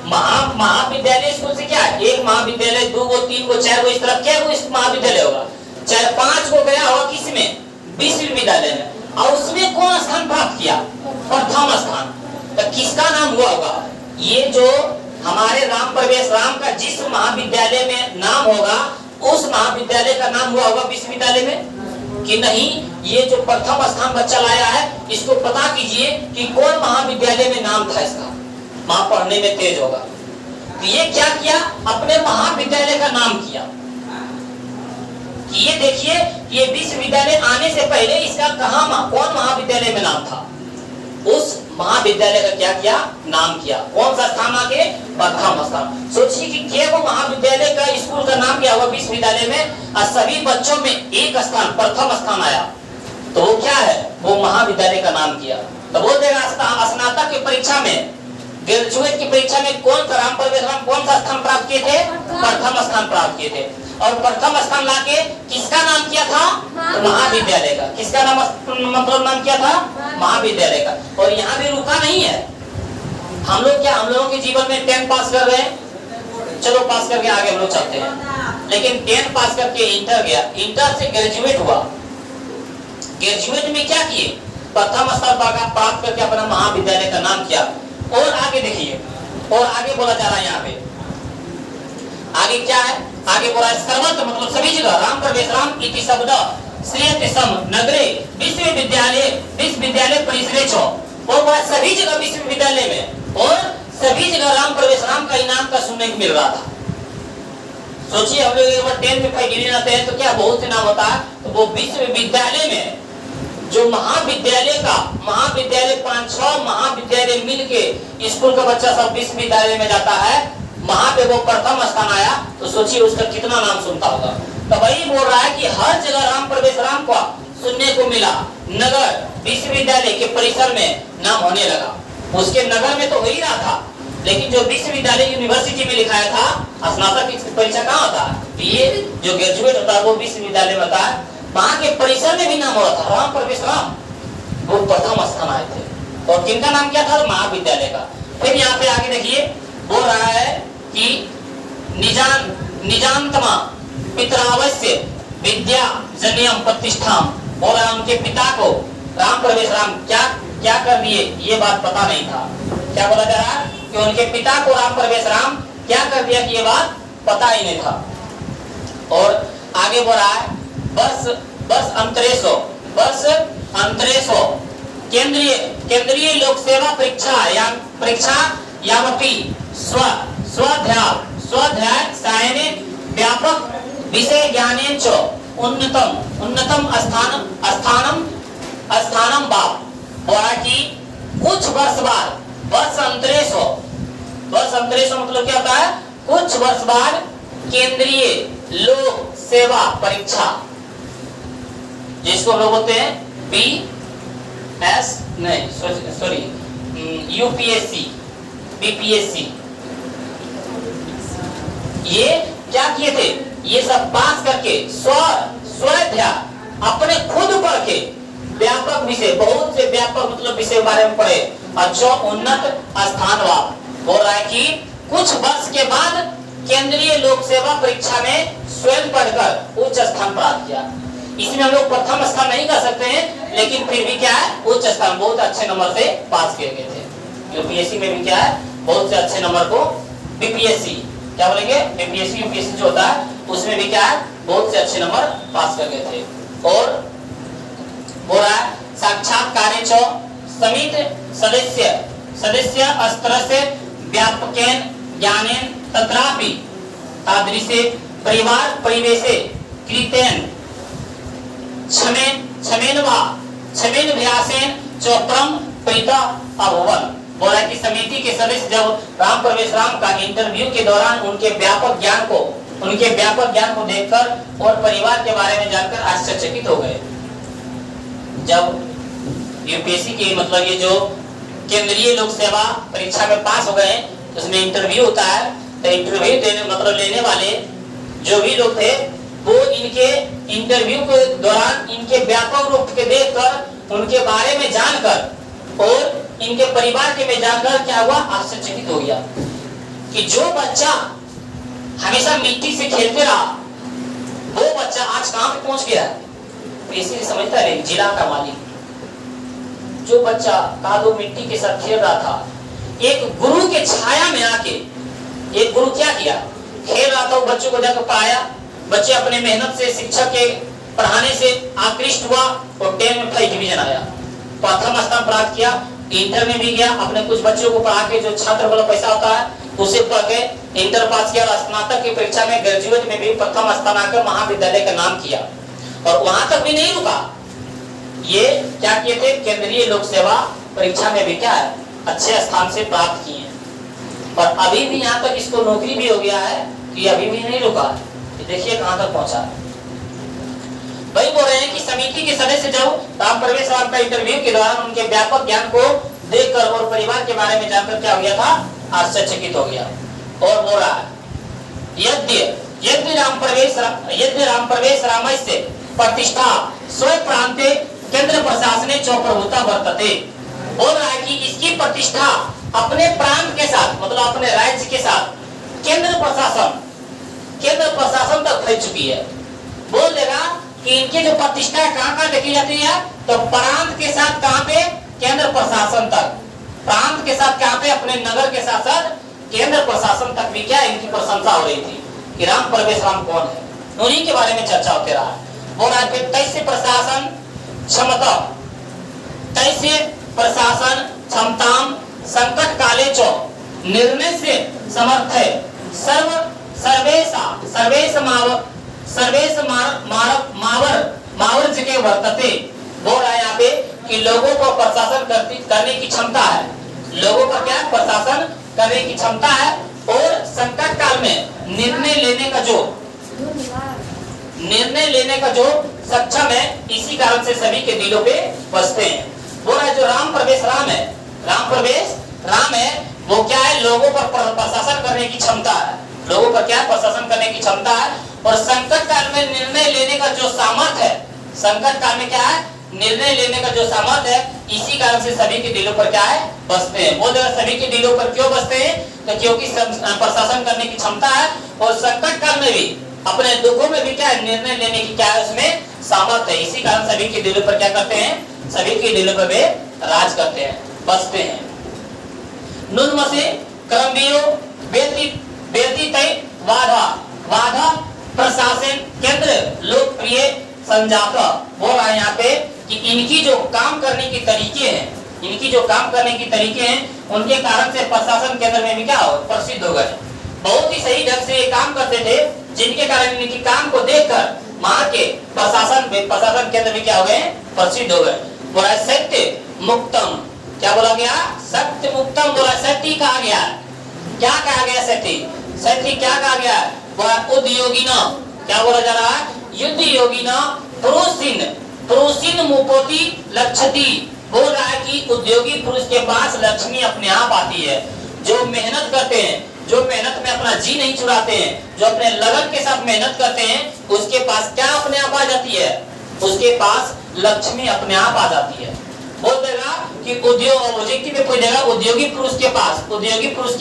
महाविद्यालय स्कूल से क्या, एक महाविद्यालय, 2 को, 3 को, 4 को, इस तरह क्या इस महाविद्यालय होगा। 4-5 को गया होगा किसमें? विश्वविद्यालय में। और उसमें कौन स्थान प्राप्त किया? प्रथम स्थान। तो किसका नाम हुआ होगा? ये जो हमारे राम प्रवेश राम का जिस महाविद्यालय में नाम होगा, उस महाविद्यालय का नाम हुआ होगा विश्वविद्यालय में कि नहीं? ये जो प्रथम स्थान बच्चा लाया है, इसको पता कीजिए कि कौन महाविद्यालय में नाम था इसका, वहां पढ़ने में तेज होगा। तो ये क्या किया? अपने महाविद्यालय का नाम किया। ये देखिए, ये विश्वविद्यालय आने से पहले इसका कौन महाविद्यालय में नाम था, उस महाविद्यालय का क्या किया? नाम किया। कौन सा स्थान आके? प्रथम स्थान। सोचिए कि केवल महाविद्यालय का स्कूल का नाम क्या हुआ विश्वविद्यालय में, और सभी बच्चों में एक स्थान, प्रथम स्थान आया, तो वो क्या है? वो महाविद्यालय का नाम किया। तो बोल देगा स्नातक की परीक्षा में, ग्रेजुएट की परीक्षा में कौन सा राम प्रवेश राम कौन सा स्थान प्राप्त किए थे? प्रथम स्थान प्राप्त किए थे। और प्रथम स्थान लाके किसका नाम किया था? महाविद्यालय का। किसका नाम मतलब नाम किया था? महाविद्यालय का। और यहाँ भी रुका नहीं है। हम लोग क्या, हम लोगों के जीवन में 10 पास कर रहे हैं, चलो पास करके आगे हम लोग चलते हैं। लेकिन 10 पास करके इंटर गया, इंटर से ग्रेजुएट हुआ, ग्रेजुएट में क्या किए? प्रथम स्थान प्राप्त करके अपना महाविद्यालय का नाम किया। और आगे देखिए, और आगे बोला जा रहा है यहाँ पे, आगे क्या है? आगे बोला है सर्वत्र मतलब सभी जगह राम प्रवेश राम इति शब्द श्रेयते सम नगरे विश्वविद्यालय परिसरे छो। और बोला सभी जगह विश्वविद्यालय में और सभी जगह राम प्रवेश राम का इनाम का सुनने को मिल रहा था। सोचिए हम लोग एक बार 10 में फाइव गिने जाते हैं तो क्या बहुत से नाम होता है। तो वो विश्वविद्यालय में जो महाविद्यालय 5-6 महाविद्यालय मिलके स्कूल का बच्चा सब विश्वविद्यालय में जाता है, वहां पे वो प्रथम स्थान आया, तो सोचिए उसका कितना नाम सुनता होगा। तो वही बोल रहा है कि हर जगह राम प्रवेश राम को सुनने को मिला, नगर विश्वविद्यालय के परिसर में नाम होने लगा। उसके नगर में तो हो ही रहा था, लेकिन जो विश्वविद्यालय यूनिवर्सिटी में लिखाया था, स्नातक की परीक्षा कहाँ होता है? ये जो ग्रेजुएट होता है वो विश्वविद्यालय में होता है, वहां के परिसर में भी नाम हुआ था राम प्रवेश राम, वो प्रथम स्थान आए थे। और किनका नाम क्या था? महाविद्यालय का। फिर यहाँ पे आगे देखिए बोल रहा है कि निजान्तमा पितरावस्य विद्या जनियम प्रतिष्ठाम। बोल रहा है उनके पिता को राम प्रवेश राम क्या कर दिए, ये बात पता नहीं था। क्या बोला जा रहा है कि उनके पिता को राम प्रवेश राम क्या कर दिया कि ये बात पता ही नहीं था। और आगे बोल रहा है बस अंतरेशो केंद्रीय लोक सेवा परीक्षा यावपि स्वाध्याय सायने व्यापक विषय ज्ञानेन च उन्नतम स्थानम बाप। बोला कि कुछ वर्ष बाद वर्ष अंतरेशो मतलब क्या होता है? कुछ वर्ष बाद केंद्रीय लोक सेवा परीक्षा, जिसको हम लोग बोलते हैं यूपीएससी बीपीएससी, ये क्या किए थे? ये सब पास करके स्वाध्याय अपने खुद पढ़ के व्यापक विषय, बहुत से व्यापक मतलब विषय के बारे में पढ़े, अच्छा उन्नत स्थान वाप। बोल रहा है कि कुछ वर्ष के बाद केंद्रीय लोक सेवा परीक्षा में स्वयं पढ़कर उच्च स्थान प्राप्त किया। इसमें हम लोग प्रथम स्थान नहीं कर सकते हैं, लेकिन फिर भी क्या है? उच्च स्थान, बहुत अच्छे नंबर से पास किए गए थे। यूपीएससी में भी क्या है? बहुत से अच्छे नंबर को बीपीएससी क्या बोलेंगे? बीपीएससी यूपीएससी जो होता है उसमें भी क्या है? बहुत से अच्छे नंबर पास कर गए थे। और बोल रहा है साक्षात्कारे च समित सदस्य अस्त्र से व्यापकेन ज्ञानेन तत्रापि तादृशे परिवार परिवेशे कृतेन क्षमेन व्यासेन च परम प्रीता अभवन्। बोल रहा है कि समिति के सदस्य जब राम परवेशराम का इंटरव्यू के दौरान उनके व्यापक ज्ञान को देखकर और परिवार के बारे में जानकर आश्चर्यचकित हो गए। जब यूपीएससी के मतलब ये जो केंद्रीय लोक सेवा परीक्षा में पास हो गए, उसमें इंटरव्यू होता है, तो इंटरव्यू देने मतलब लेने वाले जो भी लोग थे वो इनके इंटरव्यू के दौरान इनके व्यापक रूप के देखकर उनके बारे में जानकर और इनके परिवार के में जानकर क्या हुआ, आश्चर्यचकित हो गया कि जो बच्चा हमेशा मिट्टी से खेलते रहा वो बच्चा आज कहां पे पहुंच गया। इसीलिए समझता है जिला का मालिक जो बच्चा कादो मिट्टी के साथ खेल रहा था, एक गुरु के छाया में आके एक गुरु क्या किया, खेल रहा था, वो बच्चों को जाकर पढ़ाया। बच्चे अपने मेहनत से शिक्षक के पढ़ाने से आकृष्ट हुआ और 10 में फर्स्ट डिवीजन आया, प्रथम स्थान प्राप्त किया। इंटर में भी गया, अपने कुछ बच्चों को पढ़ा के जो छात्र वाला पैसा होता है उसे पढ़ के इंटर पास किया और स्नातक की परीक्षा में ग्रेजुएट में भी प्रथम स्थान आकर महाविद्यालय का नाम किया। और वहां तक भी नहीं रुका, ये क्या किए थे, केंद्रीय लोक सेवा परीक्षा में भी क्या है, अच्छे स्थान से प्राप्त किए हैं। और अभी भी यहाँ तक इसको नौकरी भी हो गया है कि अभी भी नहीं रुका। देखिए कहां तक पहुंचा। वही बोल रहे हैं कि समिति के सदस्य जब राम परवेशराम का इंटरव्यू के दौरान उनके व्यापक ज्ञान को देखकर और परिवार के बारे में जानकर क्या हो गया था, आश्चर्यचकित हो गया। और बोल रहा है यद्य राम परवेश रामस्य प्रतिष्ठा स्वयं प्रांते केंद्र प्रशासने च प्रभुता वर्तते। बोल रहा है कि इसकी प्रतिष्ठा अपने प्रांत के साथ मतलब अपने राज्य के साथ केंद्र प्रशासन तक फैल चुकी है। बोल देगा कि इनकी जो प्रतिष्ठा कहां देखी जाती है, तो प्रांत के साथ कहां पे, केंद्र प्रशासन तक। प्रांत के साथ कहां पे, अपने नगर के साथ साथ केंद्र प्रशासन तक भी क्या इनकी प्रशंसा हो रही थी कि राम परवेशराम कौन है, उन्हीं के बारे में चर्चा होते रहा। बोल रहा है तैसे प्रशासन क्षमता तैसे प्रशासन क्षमताम संकट काले चो निर्णय से समर्थ है सर्वेश मावर जगह वर्तते। बोल रहा है यहाँ पे कि लोगों को प्रशासन करने की क्षमता है, लोगों का क्या प्रशासन करने की क्षमता है और संकट काल में निर्णय लेने का जो सक्षम है, इसी कारण से सभी के दिलों पे बसते हैं। बोल रहा है जो राम परवेश राम है वो क्या है, लोगों पर प्रशासन करने की क्षमता है, लोगों पर क्या प्रशासन करने की क्षमता है और संकट काल में निर्णय लेने का जो सामर्थ्य है, संकट काल में क्या है निर्णय लेने का जो सामर्थ्य है, इसी कारण से सभी के दिलों पर क्या है बसते हैं। वो सभी के दिलों पर क्यों बसते हैं, तो क्योंकि प्रशासन करने की क्षमता है और संकट काल में भी अपने दुखों में भी क्या है निर्णय लेने की क्या है उसमें सामर्थ्य है, इसी कारण सभी के दिलों पर क्या करते हैं, सभी के दिलों पर वे राज करते हैं, बसते हैं। नुन्मसे क्रमबियो बेती तय वाधा प्रशासन केंद्र लोकप्रिय संजात। बोल रहा है यहाँ पे कि इनकी जो काम करने की तरीके हैं उनके कारण से प्रशासन केंद्र में भी क्या हो प्रसिद्ध हो गए, बहुत ही सही ढंग से ये काम करते थे, जिनके कारण इनके काम को देखकर वहां के प्रशासन केंद्र में क्या हो गए प्रसिद्ध हो गए। बोला सत्य मुक्तम, क्या बोला गया, सत्य मुक्तम। बोला सत्य कहा गया, क्या कहा गया, सत्य क्या कहा गया, बोला उद्योगिना, क्या बोला जा रहा है, युद्ध योगिना पुरुषिन मुपोति लक्षति। बोल रहा है कि उद्योगी पुरुष के पास लक्ष्मी अपने आप आती है, जो मेहनत करते हैं, जो मेहनत में अपना जी नहीं चुराते हैं, जो अपने लगन के साथ मेहनत करते हैं, उसके पास क्या अपने आप आ जाती है, उसके पास लक्ष्मी अपने आप आ जाती है। बोल देगा कि उद्योगी में कोई देगा उद्योगी पुरुष के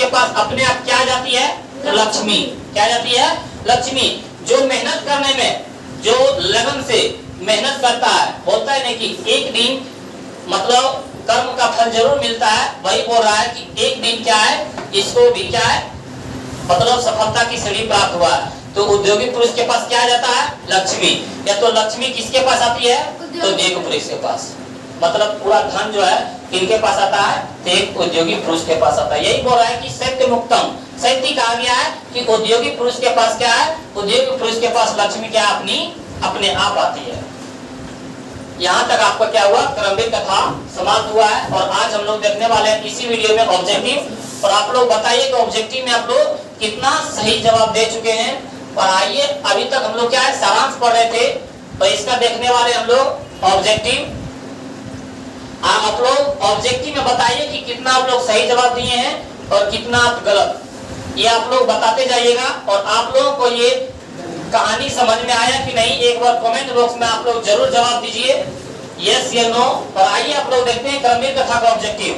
पास अपने आप क्या जाती है, लक्ष्मी क्या जाती है, लक्ष्मी। जो मेहनत करने में जो लगन से मेहनत करता है, बोलता है नहीं कि एक दिन मतलब कर्म का फल जरूर मिलता है, वही बोल रहा है कि एक दिन क्या है, इसको भी क्या है मतलब सफलता की सीढ़ी प्राप्त हुआ है। तो उद्योगी पुरुष के पास क्या जाता है, लक्ष्मी। या तो लक्ष्मी किसके पास आती है, तो उद्योगी पुरुष के पास, मतलब पूरा धन जो है किनके पास आता है, एक उद्योगी पुरुष के पास आता है। यही बोल रहा है कि सत्य मुक्तम, सत्य कहा गया है कि उद्योगी पुरुष के पास क्या है, उद्योगी पुरुष के पास लक्ष्मी क्या अपने आप आती है। यहाँ तक आपका क्या हुआ, क्रमवीर कथा समाप्त हुआ है। और आज हम लोग देखने वाले हैं इसी वीडियो में ऑब्जेक्टिव। और आप लोग बताइए कि ऑब्जेक्टिव में आप लोग कितना सही जवाब दे चुके हैं। और आइए, अभी तक हम लोग क्या है, सारांश पढ़ रहे थे, तो इसका देखने वाले हम लोग ऑब्जेक्टिव। आप लोग ऑब्जेक्टिव में बताइए कि कितना आप लोग सही जवाब दिए हैं और कितना आप गलत, ये आप लोग बताते जाइएगा। और आप लोगों को ये कहानी समझ में आया कि नहीं, एक बार कमेंट बॉक्स में आप लोग जरूर जवाब दीजिए, यस या नो। और आइए आप लोग देखते हैं क्रमवीर कथा का ऑब्जेक्टिव।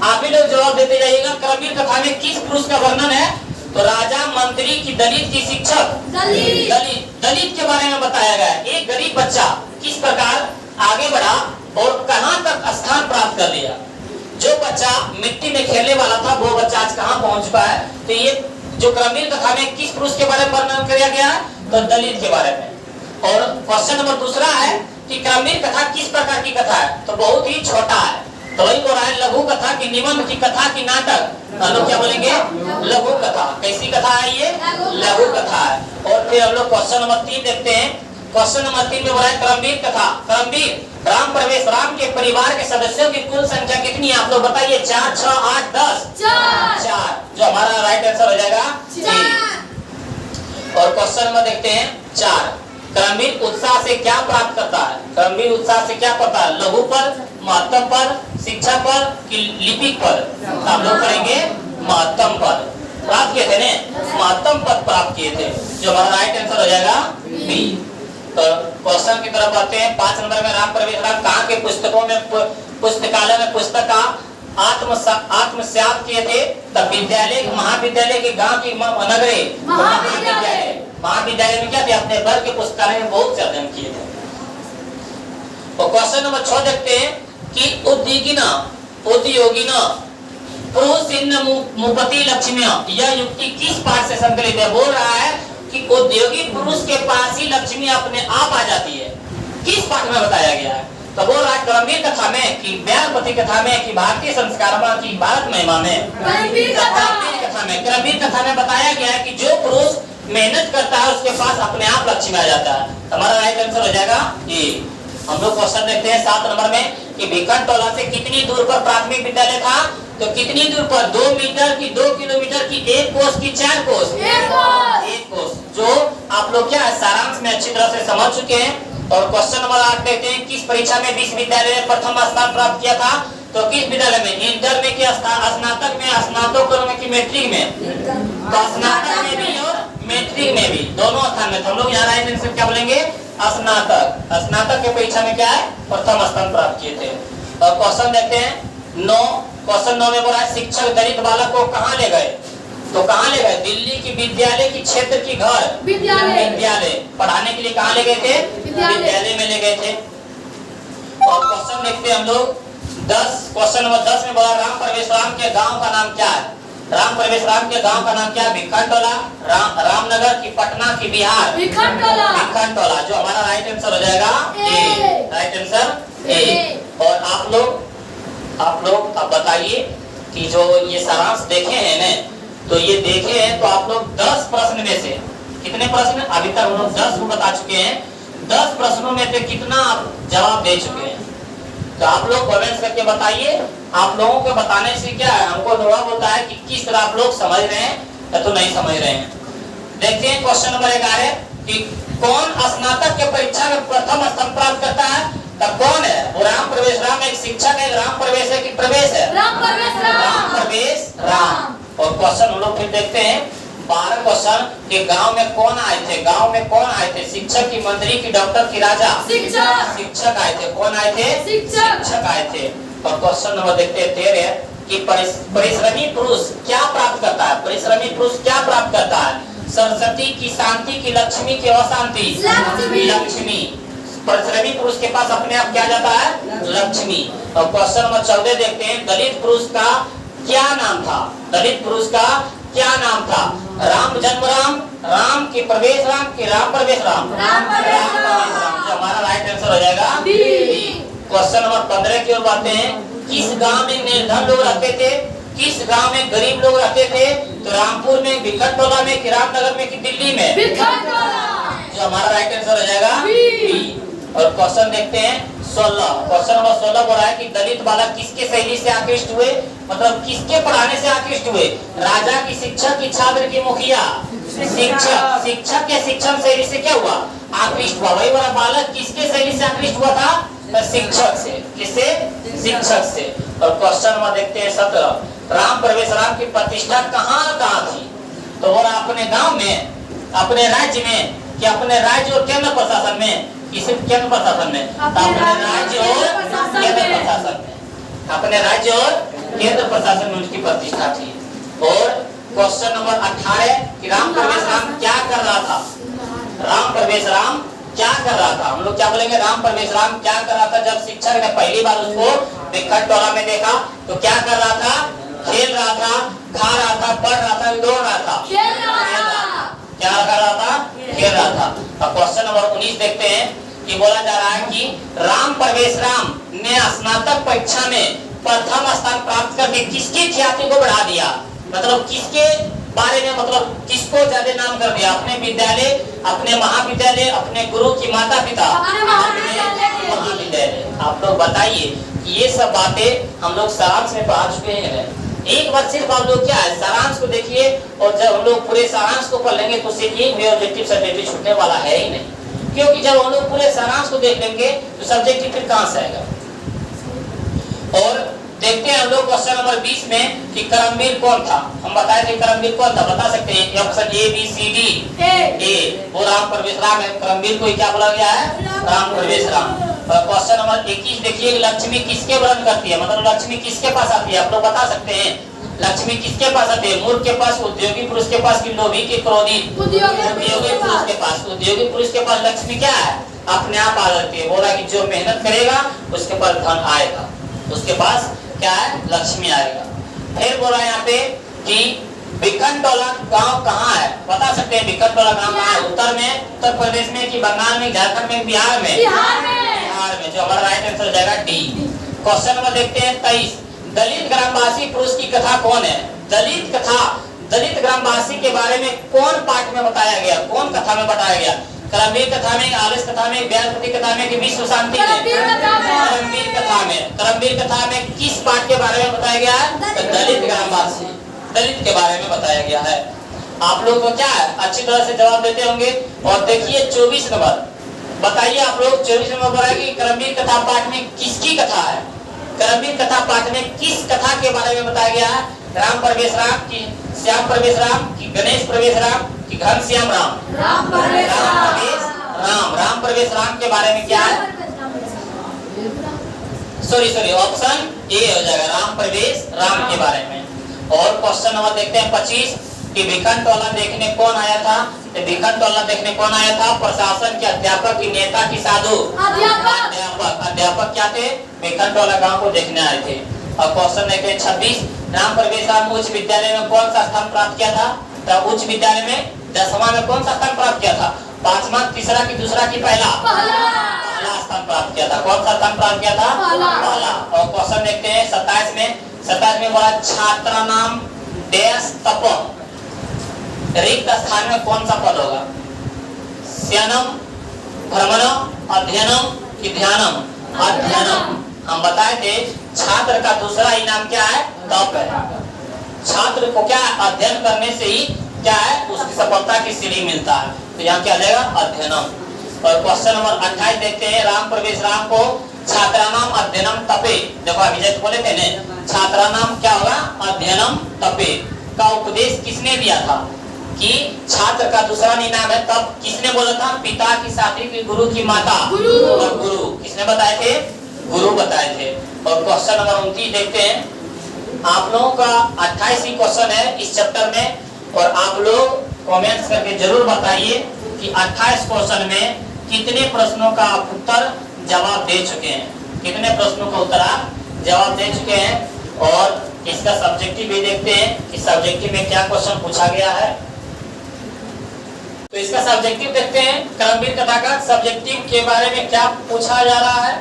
आप ही लोग जवाब देते जाइएगा। क्रमवीर कथा में किस पुरुष का वर्णन है, तो राजा, मंत्री की दलित की शिक्षक, दलित के बारे में बताया गया है। एक गरीब बच्चा किस प्रकार आगे बढ़ा और कहां तक स्थान प्राप्त कर लिया। जो बच्चा मिट्टी में खेलने वाला था वो बच्चा आज कहां पहुंच चुका है। तो ये जो क्रमवीर कथा में किस पुरुष के बारे में वर्णन किया गया है, तो दलित के बारे में। और क्वेश्चन नंबर दूसरा है कि क्रमवीर कथा किस प्रकार की कथा है, तो बहुत ही छोटा है। तो वही बोल रहा है लघु कथा की, निबंध की कथा की, नाटक, हम लोग क्या बोलेंगे, लघु कथा। कैसी कथा है ये, लघु कथा है। और फिर हम लोग क्वेश्चन नंबर 3 देखते हैं। क्वेश्चन नंबर 3 में बोला है क्रमवीर कथा, क्रमवीर राम प्रवेश, राम के परिवार के सदस्यों की कुल संख्या कितनी है, आप लोग बताइए। 4, 6, 8, 10, 4, जो हमारा राइट आंसर हो जाएगा 4। और क्वेश्चन नंबर देखते हैं 4, क्रमवीर उत्साह से क्या प्राप्त करता है। क्रमवीर उत्साह से क्या पता है, लघु पद, महत्तम पद, शिक्षा पद कि लिपिक पद। हम लोग करेंगे महत्तम पद प्राप्त किए थे ने, महत्तम पद प्राप्त किए थे, जो हमारा राइट आंसर हो जाएगा बी। तो क्वेश्चन की तरफ आते हैं। 5 नंबर में राम प्रवेश राम कहाँ के पुस्तकों में, पुस्तकालय में पुस्तक का आत्मसात किए थे, तब विद्यालय, महाविद्यालय के गांव की नगरे, महाविद्यालय में क्या थे, अपने वर्ग के पुस्तकालय में बहुत से अध्ययन किए थे। और क्वेश्चन नंबर 6 देखते हैं कि उद्योगिना पुरुषिन्न मुपति लक्ष्मी, यह युक्ति किस पाठ से संकलित है। बोल रहा है कि उद्योगी पुरुष के पास ही लक्ष्मी अपने आप आ जाती है, किस पाठ में बताया गया है। तो बोल रहा है क्रमवीर कथा में कि व्यासपति कथा में कि भारतीय संस्कार की भारत महिमा में, क्रमवीर कथा में बताया गया है कि जो पुरुष मेहनत करता है उसके पास अपने आप लक्ष्मी आ जाता है। हमारा राइट आंसर हो जाएगा ये। हम लोग क्वेश्चन देखते हैं 7 नंबर में कि भिखनटोला से कितनी दूर पर प्राथमिक विद्यालय था, तो कितनी दूर पर, 2 मीटर की, 2 किलोमीटर की, 1 कोस की, 4 कोस, 1 कोस। जो आप लोग क्या सारांश में अच्छी तरह से समझ चुके हैं। और क्वेश्चन नंबर 8 देखते हैं किस परीक्षा में विश्वविद्यालय ने प्रथम स्थान प्राप्त किया था, तो किस विद्यालय में, इंटर में, स्नातक में, स्नातकोत्तर में, की मैट्रिक में, तो स्नातक में भी और मैट्रिक में भी, दोनों स्थान में। तो हम लोग यहाँ राइट आंसर क्या बोलेंगे, स्नातक। स्नातक के परीक्षा में क्या है, प्रथम स्थान प्राप्त किए थे। और क्वेश्चन देखते हैं 9। क्वेश्चन 9 में बोला है शिक्षक दलित बालक को कहाँ ले गए, तो कहाँ ले गए, दिल्ली की विद्यालय की क्षेत्र की घर, विद्यालय पढ़ाने के लिए कहाँ ले गए थे, विद्यालय में ले गए थे। और क्वेश्चन देखते हैं हम लोग 10। क्वेश्चन नंबर 10 में बोला राम प्रवेश राम के गांव का नाम क्या है। राम प्रवेश राम के गांव का नाम क्या है, भिखनटोला, रामनगर की, पटना की, बिहार, भिखनटोला, जो हमारा राइट आंसर हो जाएगा ए, राइट आंसर ए। और आप लोग अब बताइए कि जो ये सारांश देखे हैं ना, तो ये देखे हैं तो आप लोग 10 प्रश्न में से कितने प्रश्न, अभी तक हम लोग 10 को बता चुके हैं, 10 प्रश्नों में से कितना आप जवाब दे चुके हैं। तो आप लोग कमेंट्स करके बताइए। आप लोगों को बताने से क्या है, हमको अनुभव होता है कि किस तरह आप लोग समझ रहे हैं या तो नहीं समझ रहे हैं। देखते हैं क्वेश्चन नंबर 11 कि कौन स्नातक के परीक्षा में प्रथम स्थान प्राप्त करता है, तब कौन है, वो राम प्रवेश राम एक शिक्षक है, राम प्रवेश है कि प्रवेश है, राम प्रवेश राम। और क्वेश्चन हम लोग फिर देखते हैं 12 क्वेश्चन के गांव में कौन आए थे, गांव में कौन आए थे, शिक्षक की, मंत्री की, डॉक्टर की, राजा, शिक्षक आए थे। कौन आए थे, शिक्षक आए थे। और क्वेश्चन नंबर देखते हैं 13 कि परिश्रमी पुरुष क्या प्राप्त करता है, परिश्रमी पुरुष क्या प्राप्त करता है, सरस्वती की, शांति की, लक्ष्मी की, अशांति, लक्ष्मी। परिश्रमी पुरुष के पास अपने आप क्या जाता है, लक्ष्मी। और क्वेश्चन नंबर 14 देखते हैं दलित पुरुष का क्या नाम था, दलित पुरुष का क्या नाम था, राम जन्म राम, राम के प्रवेश राम के, राम प्रवेश राम, जो हमारा राइट आंसर हो जाएगा बी। क्वेश्चन नंबर 15 की ओर बढ़ते हैं। किस गांव में निर्धन लोग रहते थे, किस गांव में गरीब लोग रहते थे, तो रामपुर में, भिखनटोला में, कि रामनगर में, कि दिल्ली में, जो हमारा राइट आंसर हो जाएगा बी। और क्वेश्चन देखते हैं 16। क्वेश्चन नंबर 16 बोल रहा है कि दलित बालक किसके शैली से आकृष्ट हुए, मतलब किसके पढ़ाने से आकृष्ट हुए? राजा की शिक्षक की छात्र की मुखिया? शिक्षक। शिक्षक के शिक्षण शैली से क्या हुआ? आकृष्ट हुआ। वही वाला बालक किसके शैली से आकृष्ट हुआ था? शिक्षक से। किससे? शिक्षक से। और क्वेश्चन नंबर देखते हैं 17, राम प्रवेश राम की प्रतिष्ठा कहाँ थी? तो बोला अपने गांव में, अपने राज्य में, कि अपने राज्य और केंद्र प्रशासन में? किसी केंद्र प्रशासन में? अपने राज्य और केंद्र प्रशासन में। अपने राज्य और केंद्र प्रशासन में उनकी प्रतिष्ठा थी। और क्वेश्चन नंबर 18 कि राम प्रवेश राम क्या कर रहा था? राम प्रवेश राम क्या कर रहा था? हम लोग क्या बोलेंगे? राम प्रवेश राम क्या कर रहा था? जब शिक्षक ने पहली बार उसको विकट टोला में देखा तो क्या कर रहा था? खेल रहा था, खा रहा था, पढ़ रहा था, दौड़ रहा था, क्या कर रहा था? खेल रहा था। अब क्वेश्चन नंबर 19 देखते हैं कि बोला जा रहा है कि राम प्रवेश राम ने स्नातक परीक्षा में प्रथम स्थान प्राप्त करके किसकी ख्याति को बढ़ा दिया? मतलब किसके बारे में, मतलब किसको ज्यादा नाम कर दिया? अपने विद्यालय, अपने महाविद्यालय, अपने गुरु की माता पिता, महाविद्यालय। आप लोग बताइए कि ये सब बातें हम लोग सारांश में पढ़ा चुके हैं। एक बार सिर्फ आप लोग क्या है सारांश को देखिए, और जब हम लोग पूरे सारांश को पढ़ लेंगे तो उससे एक भी ऑब्जेक्टिव सब्जेक्टिव छूटने वाला है ही नहीं, क्योंकि जब हम लोग पूरे सारांश को देख लेंगे तो सब्जेक्टिव फिर कहां से आएगा। और देखते हैं हम लोग क्वेश्चन नंबर 20 में कि करमवीर कौन था? हम बताए थे करमवीर कौन था, बता सकते हैं? Option A B C D. A वो राम प्रवेश राम है। करमवीर को क्या बोला गया है? राम प्रवेश राम। क्वेश्चन नंबर 21 देखिए, लक्ष्मी किसके वर्ण करती है? मतलब लक्ष्मी किसके पास आती है? आप लोग बता सकते हैं? लक्ष्मी किसके पास आती है? मूर्ख के पास, उद्योगी पुरुष के पास, कि लोभी के क्रोधी? उद्योगी पुरुष के पास। उद्योगी पुरुष के पास लक्ष्मी क्या है? अपने आप आ जाती है। बोला कि जो मेहनत करेगा उसके पास धन आएगा, उसके पास क्या है? लक्ष्मी आएगा। फिर बोला यहाँ पे कि भिखनटोला गांव कहाँ है? बता सकते हैं भिखनटोला गांव कहाँ है? उत्तर में, उत्तर प्रदेश में, कि बंगाल में, झारखंड में, बिहार में? बिहार में। जो हमारा राइट आंसर हो जाएगा डी। क्वेश्चन नंबर देखते हैं 23, दलित ग्रामवासी पुरुष की कथा कौन है? दलित कथा, दलित ग्रामवासी के बारे में कौन पाठ में बताया गया? कौन कथा में बताया गया? करमवीर कथा में, आलस कथा में, व्यासपति कथा में, कि विश्व शांति में? करमवीर कथा में। करमवीर कथा में किस पाठ के बारे में बताया गया है? दलित ग्रामवासी, दलित के बारे में बताया गया है। आप लोग को क्या है अच्छी तरह से जवाब देते होंगे। और देखिए 24 नंबर, बताइए आप लोग 24 नंबर बोला कि करमवीर कथा पाठ में किसकी कथा है? करमवीर कथा पाठ में किस कथा के बारे में बताया गया है? राम प्रवेश राम की, श्याम प्रवेश राम की, गणेश प्रवेश राम की, घनश्याम राम? राम प्रवेश राम। राम प्रवेश राम के बारे में क्या है? सॉरी ऑप्शन ए हो जाएगा, राम प्रवेश राम के बारे में। और क्वेश्चन नंबर देखते हैं 25 कि भिखनटोला देखने कौन आया था? तो भिखनटोला देखने कौन आया था? प्रशासन के अध्यापक, की नेता, की साधु? अध्यापक। अध्यापक क्या थे? भिखनटोला गांव को देखने आए थे। और क्वेश्चन देखते हैं 26, राम प्रवेश राम उच्च विद्यालय में कौन सा स्थान प्राप्त किया था? तो उच्च विद्यालय में 10वां में कौन सा स्थान प्राप्त किया था? 5वां, तीसरा, की दूसरा, की पहला? पहला स्थान प्राप्त किया था। कौन सा स्थान प्राप्त किया था? पहला। और क्वेश्चन देखते हैं 27 में। 27 में बोला छात्रा नाम डैश तप, रिक्त स्थान में कौन सा पद होगा? श्यानम, भ्रमणम, अध्ययनम, कि ध्यानम? अध्ययनम। हम बताए थे छात्र का दूसरा इनाम क्या है? तप है। छात्र को क्या अध्ययन करने से ही क्या है? उसकी सफलता की सीढ़ी मिलता है। तो यहाँ क्या जाएगा? अध्ययनम। और क्वेश्चन नंबर 28 देखते हैं, राम प्रवेश राम को छात्रानाम अध्ययनम तपे, देखो अभी जैसे बोले थे ने, छात्रानाम क्या होगा? अध्ययनम तपे का उपदेश किसने दिया था? कि छात्र का दूसरा इनाम है। तब किसने बोला था? पिता की साथी, की गुरु की माता? गुरु। किसने बताए थे? गुरु बताए थे। और क्वेश्चन नंबर 29 देखते हैं। आप लोगों का 28 क्वेश्चन है इस चैप्टर में, और आप लोग कमेंट्स करके जरूर बताइए कि 28 क्वेश्चन में कितने प्रश्नों का आप उत्तर जवाब दे चुके हैं, कितने प्रश्नों का उत्तर आप जवाब दे चुके हैं। और इसका सब्जेक्टिव भी देखते हैं कि सब्जेक्टिव में क्या क्वेश्चन पूछा गया है। तो इसका सब्जेक्टिव देखते हैं, करमवीर कथा का सब्जेक्टिव के बारे में क्या पूछा जा रहा है।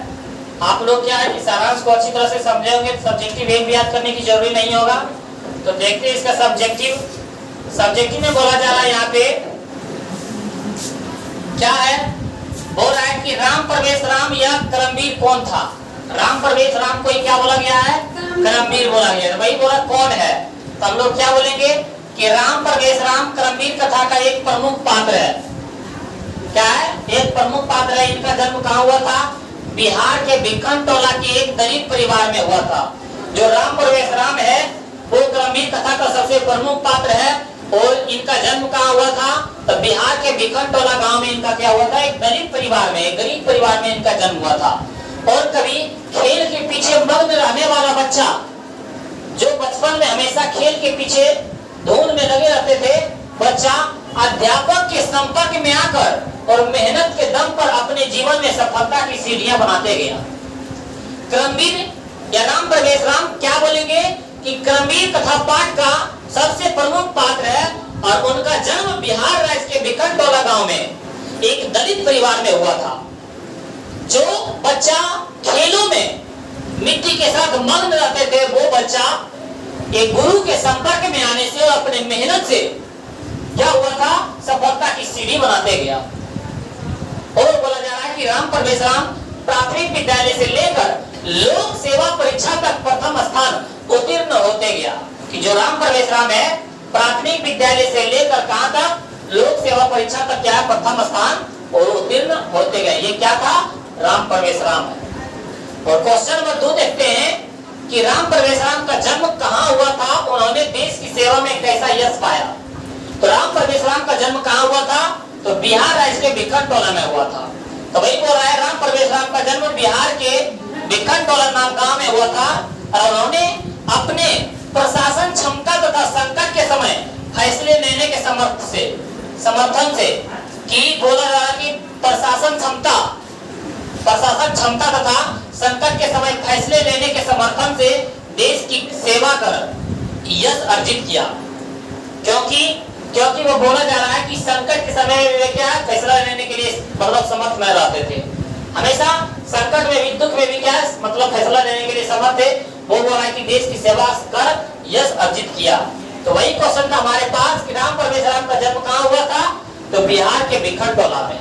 आप लोग क्या है कि सारांश को अच्छी तरह से समझे होंगे, सब्जेक्टिव एक भी याद करने की जरूरी नहीं होगा। तो देखते हैं इसका सब्जेक्टिव। सब्जेक्टिव में बोला जा रहा है यहाँ पे क्या है बोल रहा है कि राम प्रवेश राम यह कर्मवीर कौन था। राम प्रवेश राम को क्या बोला गया है? कर्मवीर बोला गया है। वही बोला कौन है, तो हम लोग क्या बोलेंगे कि राम प्रवेश राम कर्मवीर कथा का एक प्रमुख पात्र है। क्या है? एक प्रमुख पात्र है। इनका जन्म कहाँ हुआ था? बिहार के भिक्खन टोला के एक दलित परिवार में हुआ था। जो राम प्रवेश राम है वो कर्मवीर कथा का सबसे प्रमुख पात्र है। और इनका जन्म कहाँ हुआ था? तो बिहार के भिक्खन टोला गांव में इनका क्या हुआ था? एक दलित परिवार में, एक गरीब परिवार में इनका जन्म हुआ था। और कभी खेल के पीछे मग्न रहने वाला बच्चा, जो बचपन में हमेशा खेल के पीछे धुन में लगे रहते थे, बच्चा अध्यापक के संपर्क में आकर और मेहनत के दम पर अपने जीवन में सफलता की सीढ़ियां बनाते गया। कर्मवीर या राम प्रवेश राम क्या बोलेंगे कि कर्मवीर कथा पाठ का सबसे प्रमुख पात्र है। और उनका जन्म बिहार राज्य के भिक्खन टोला गांव में एक दलित परिवार में हुआ था। जो बच्चा खेलों में मिट्टी के साथ मग्न रहते थे, वो बच्चा एक गुरु के संपर्क में आने से और अपने मेहनत से क्या हुआ था? सफलता की सीढ़ी बनाते गया। और बोला जा रहा है कि राम प्रवेश राम प्राथमिक विद्यालय से लेकर लोक सेवा परीक्षा तक प्रथम स्थान उत्तीर्ण होते गया। कि जो राम प्रवेश राम है प्राथमिक विद्यालय से लेकर कहां तक? लोक सेवा परीक्षा तक क्या है? प्रथम स्थान और उत्तीर्ण होते गए। ये क्या था? राम प्रवेश राम है। और क्वेश्चन नंबर 2 देखते हैं कि राम प्रवेश राम का जन्म कहाँ हुआ था? उन्होंने देश की सेवा में कैसा यश पाया? तो राम प्रवेश राम का जन्म कहाँ हुआ था? तो बिहार राज्य के भिक्खन टोला में हुआ था। तो वही बोल रहा है राम प्रवेश राम का जन्म बिहार के भिक्खन टोला नाम गांव में हुआ था। और उन्होंने अपने प्रशासन क्षमता तथा संकट के समय फैसले लेने के समर्थन से कि बोला जा रहा कि प्रशासन क्षमता तथा संकट के समय फैसले लेने के समर्थन से देश की सेवा कर यश अर्जित किया। क्योंकि वो बोला जा रहा है कि संकट के समय वे क्या फैसला लेने के लिए मतलब समर्थ में रहते थे। हमेशा संकट में भी, दुख में भी क्या मतलब फैसला लेने के लिए समर्थ थे। वो बोल रहा है कि देश की सेवा कर यश अर्जित किया। तो वही क्वेश्चन था हमारे पास कि राम प्रवेश राम का जन्म कहाँ हुआ था? तो बिहार के भिक्खन टोला में।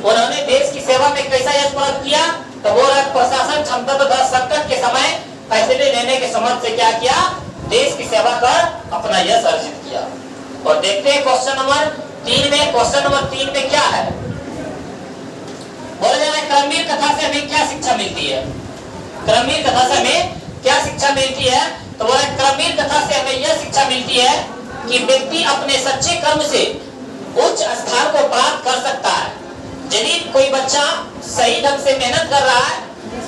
उन्होंने देश की सेवा में कैसा यश प्राप्त किया? तो वो प्रशासन क्षमता तथा संकट के समय फैसले लेने के समर्थ से क्या किया? देश की सेवा कर अपना यश अर्जित किया। और देखते हैं क्वेश्चन नंबर 3 में। क्वेश्चन नंबर 3 में क्या है? बोला जा रहा है कर्मवीर कथा से हमें क्या शिक्षा मिलती है? कर्मवीर कथा से हमें क्या शिक्षा मिलती है? तो बोला कर्मवीर कथा से हमें यह शिक्षा मिलती है कि व्यक्ति अपने सच्चे कर्म से उच्च स्थान को प्राप्त कर सकता है। यदि कोई बच्चा सही ढंग से मेहनत कर रहा है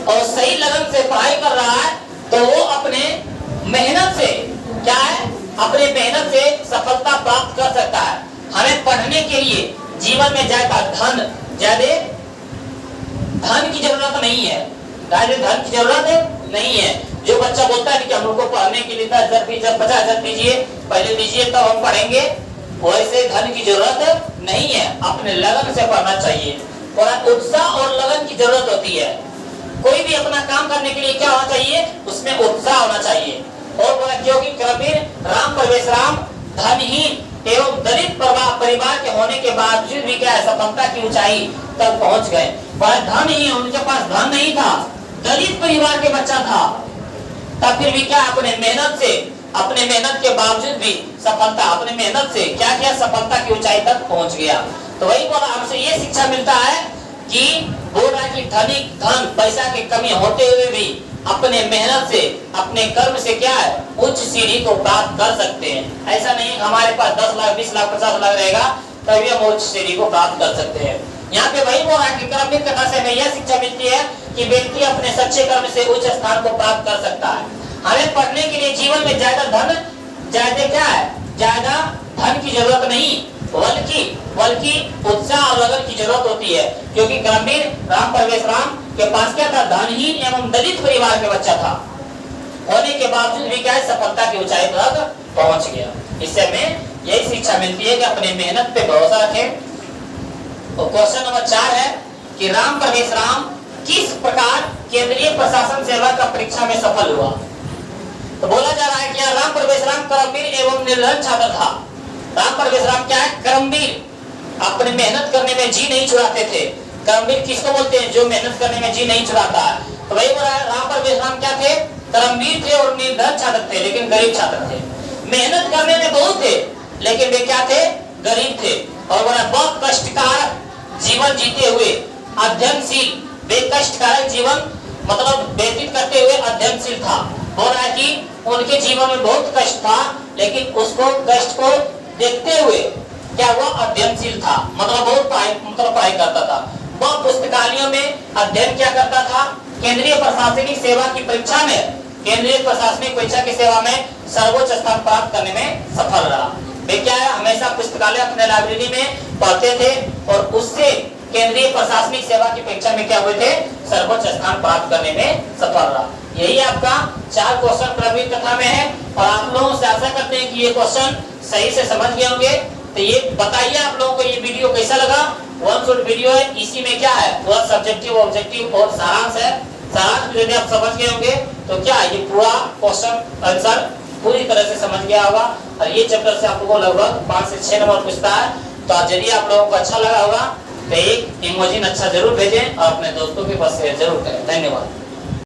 और सही लगन से पढ़ाई कर रहा है, तो वो अपने मेहनत से क्या है? अपने मेहनत से सफलता प्राप्त कर सकता है। हमें पढ़ने के लिए जीवन में ज्यादा धन की जरूरत नहीं है। धन की जरूरत नहीं है। जो बच्चा बोलता है कि हम लोग को पढ़ने के लिए 10,000 20,000 50,000 दीजिए, पहले दीजिए तब हम पढ़ेंगे, वैसे धन की जरूरत नहीं है। अपने लगन से पढ़ना चाहिए। और उत्साह और लगन की जरूरत होती है। कोई भी अपना काम करने के लिए क्या होना चाहिए? उसमें उत्साह होना चाहिए। और क्योंकि कर्मवीर राम प्रवेश राम धनहीन एवं दलित परिवार के होने के बावजूद भी क्या है? सफलता की ऊंचाई तक पहुंच गए। धन ही उनके पास धन नहीं था, दलित परिवार के बच्चा था, तब फिर भी क्या अपने मेहनत के बावजूद भी सफलता, अपने मेहनत से क्या किया? सफलता की ऊंचाई तक पहुंच गया। तो वही बोला हमसे ये शिक्षा मिलता है कि बोल रहा है कि धन पैसा की कमी होते हुए भी अपने मेहनत से, अपने कर्म से क्या है? उच्च सीढ़ी को प्राप्त कर सकते हैं। ऐसा नहीं हमारे पास 10 लाख 20 लाख 50 लाख रहेगा तभी हम उच्च सीढ़ी को प्राप्त कर सकते हैं। यहाँ पे वही बोल रहा है कि कर्मवीर कथा से हमें यह शिक्षा मिलती है कि व्यक्ति अपने सच्चे कर्म से उच्च स्थान को प्राप्त कर सकता है। हमें पढ़ने के लिए जीवन में ज्यादा धन की जरूरत नहीं, बल्कि उत्साह और लगन की जरूरत होती है। क्योंकि कर्मवीर राम प्रवेश राम के पास क्या था? धनहीन एवं दलित परिवार के बच्चा था, होने के बावजूद भी क्या है? सफलता की ऊंचाई तक पहुंच गया। इससे हमें यही शिक्षा मिलती है कि अपने मेहनत पे भरोसा रखें। और क्वेश्चन नंबर 4 है कि राम प्रवेश राम किस प्रकार केंद्रीय प्रशासन सेवा का परीक्षा में सफल हुआ? तो बोला जा रहा है कि राम प्रवेश राम कर्मवीर एवं निर्धन छात्र था। राम प्रवेश राम क्या है? कर्मवीर, अपने मेहनत करने में जी नहीं छुड़ाते थे, कर्मवीर किसको बोलते हैं? जो मेहनत करने में जी नहीं चुराता है। तो वही बोला राम पर विश्राम क्या थे? कर्मवीर थे और निर्धन छात्र थे, लेकिन गरीब छात्र थे। मेहनत करने में बहुत थे, लेकिन वे क्या थे? गरीब थे। और बोला बहुत कष्टकार जीवन जीते हुए अध्ययनशील, वे कष्टकारक जीवन मतलब व्यतीत करते हुए अध्ययनशील था। बोल रहा है कि उनके जीवन में बहुत कष्ट था, लेकिन उसको कष्ट को देखते हुए क्या हुआ? अध्ययनशील था, मतलब बहुत पढ़ाई करता था। वह पुस्तकालयों में अध्ययन क्या करता था? केंद्रीय प्रशासनिक सेवा की परीक्षा में, केंद्रीय प्रशासनिक परीक्षा की सेवा में सर्वोच्च स्थान प्राप्त करने में सफल रहा। वे क्या है? हमेशा पुस्तकालय अपने लाइब्रेरी में पढ़ते थे और उससे केंद्रीय प्रशासनिक सेवा की परीक्षा में क्या हुए थे? सर्वोच्च स्थान प्राप्त करने में सफल रहा। यही आपका 4 क्वेश्चन क्रमवीर कथा में है और आप लोगों से आशा करते हैं कि ये क्वेश्चन सही से समझ गए होंगे। तो ये बताइए आप लोगों को ये वीडियो कैसा लगा? वन शॉट वीडियो है, इसी में क्या है? पूरा सब्जेक्टिव ऑब्जेक्टिव और सारांश है। सारांश यदि आप समझ गए होंगे तो क्या ये पूरा क्वेश्चन आंसर पूरी तरह से समझ गया होगा। और ये चैप्टर से आप लोगों को लगभग 5 से 6 नंबर पूछता है। तो यदि आप लोगों को अच्छा लगा होगा तो एक इमोजी अच्छा जरूर भेजें और अपने दोस्तों के पास शेयर जरूर करें। धन्यवाद।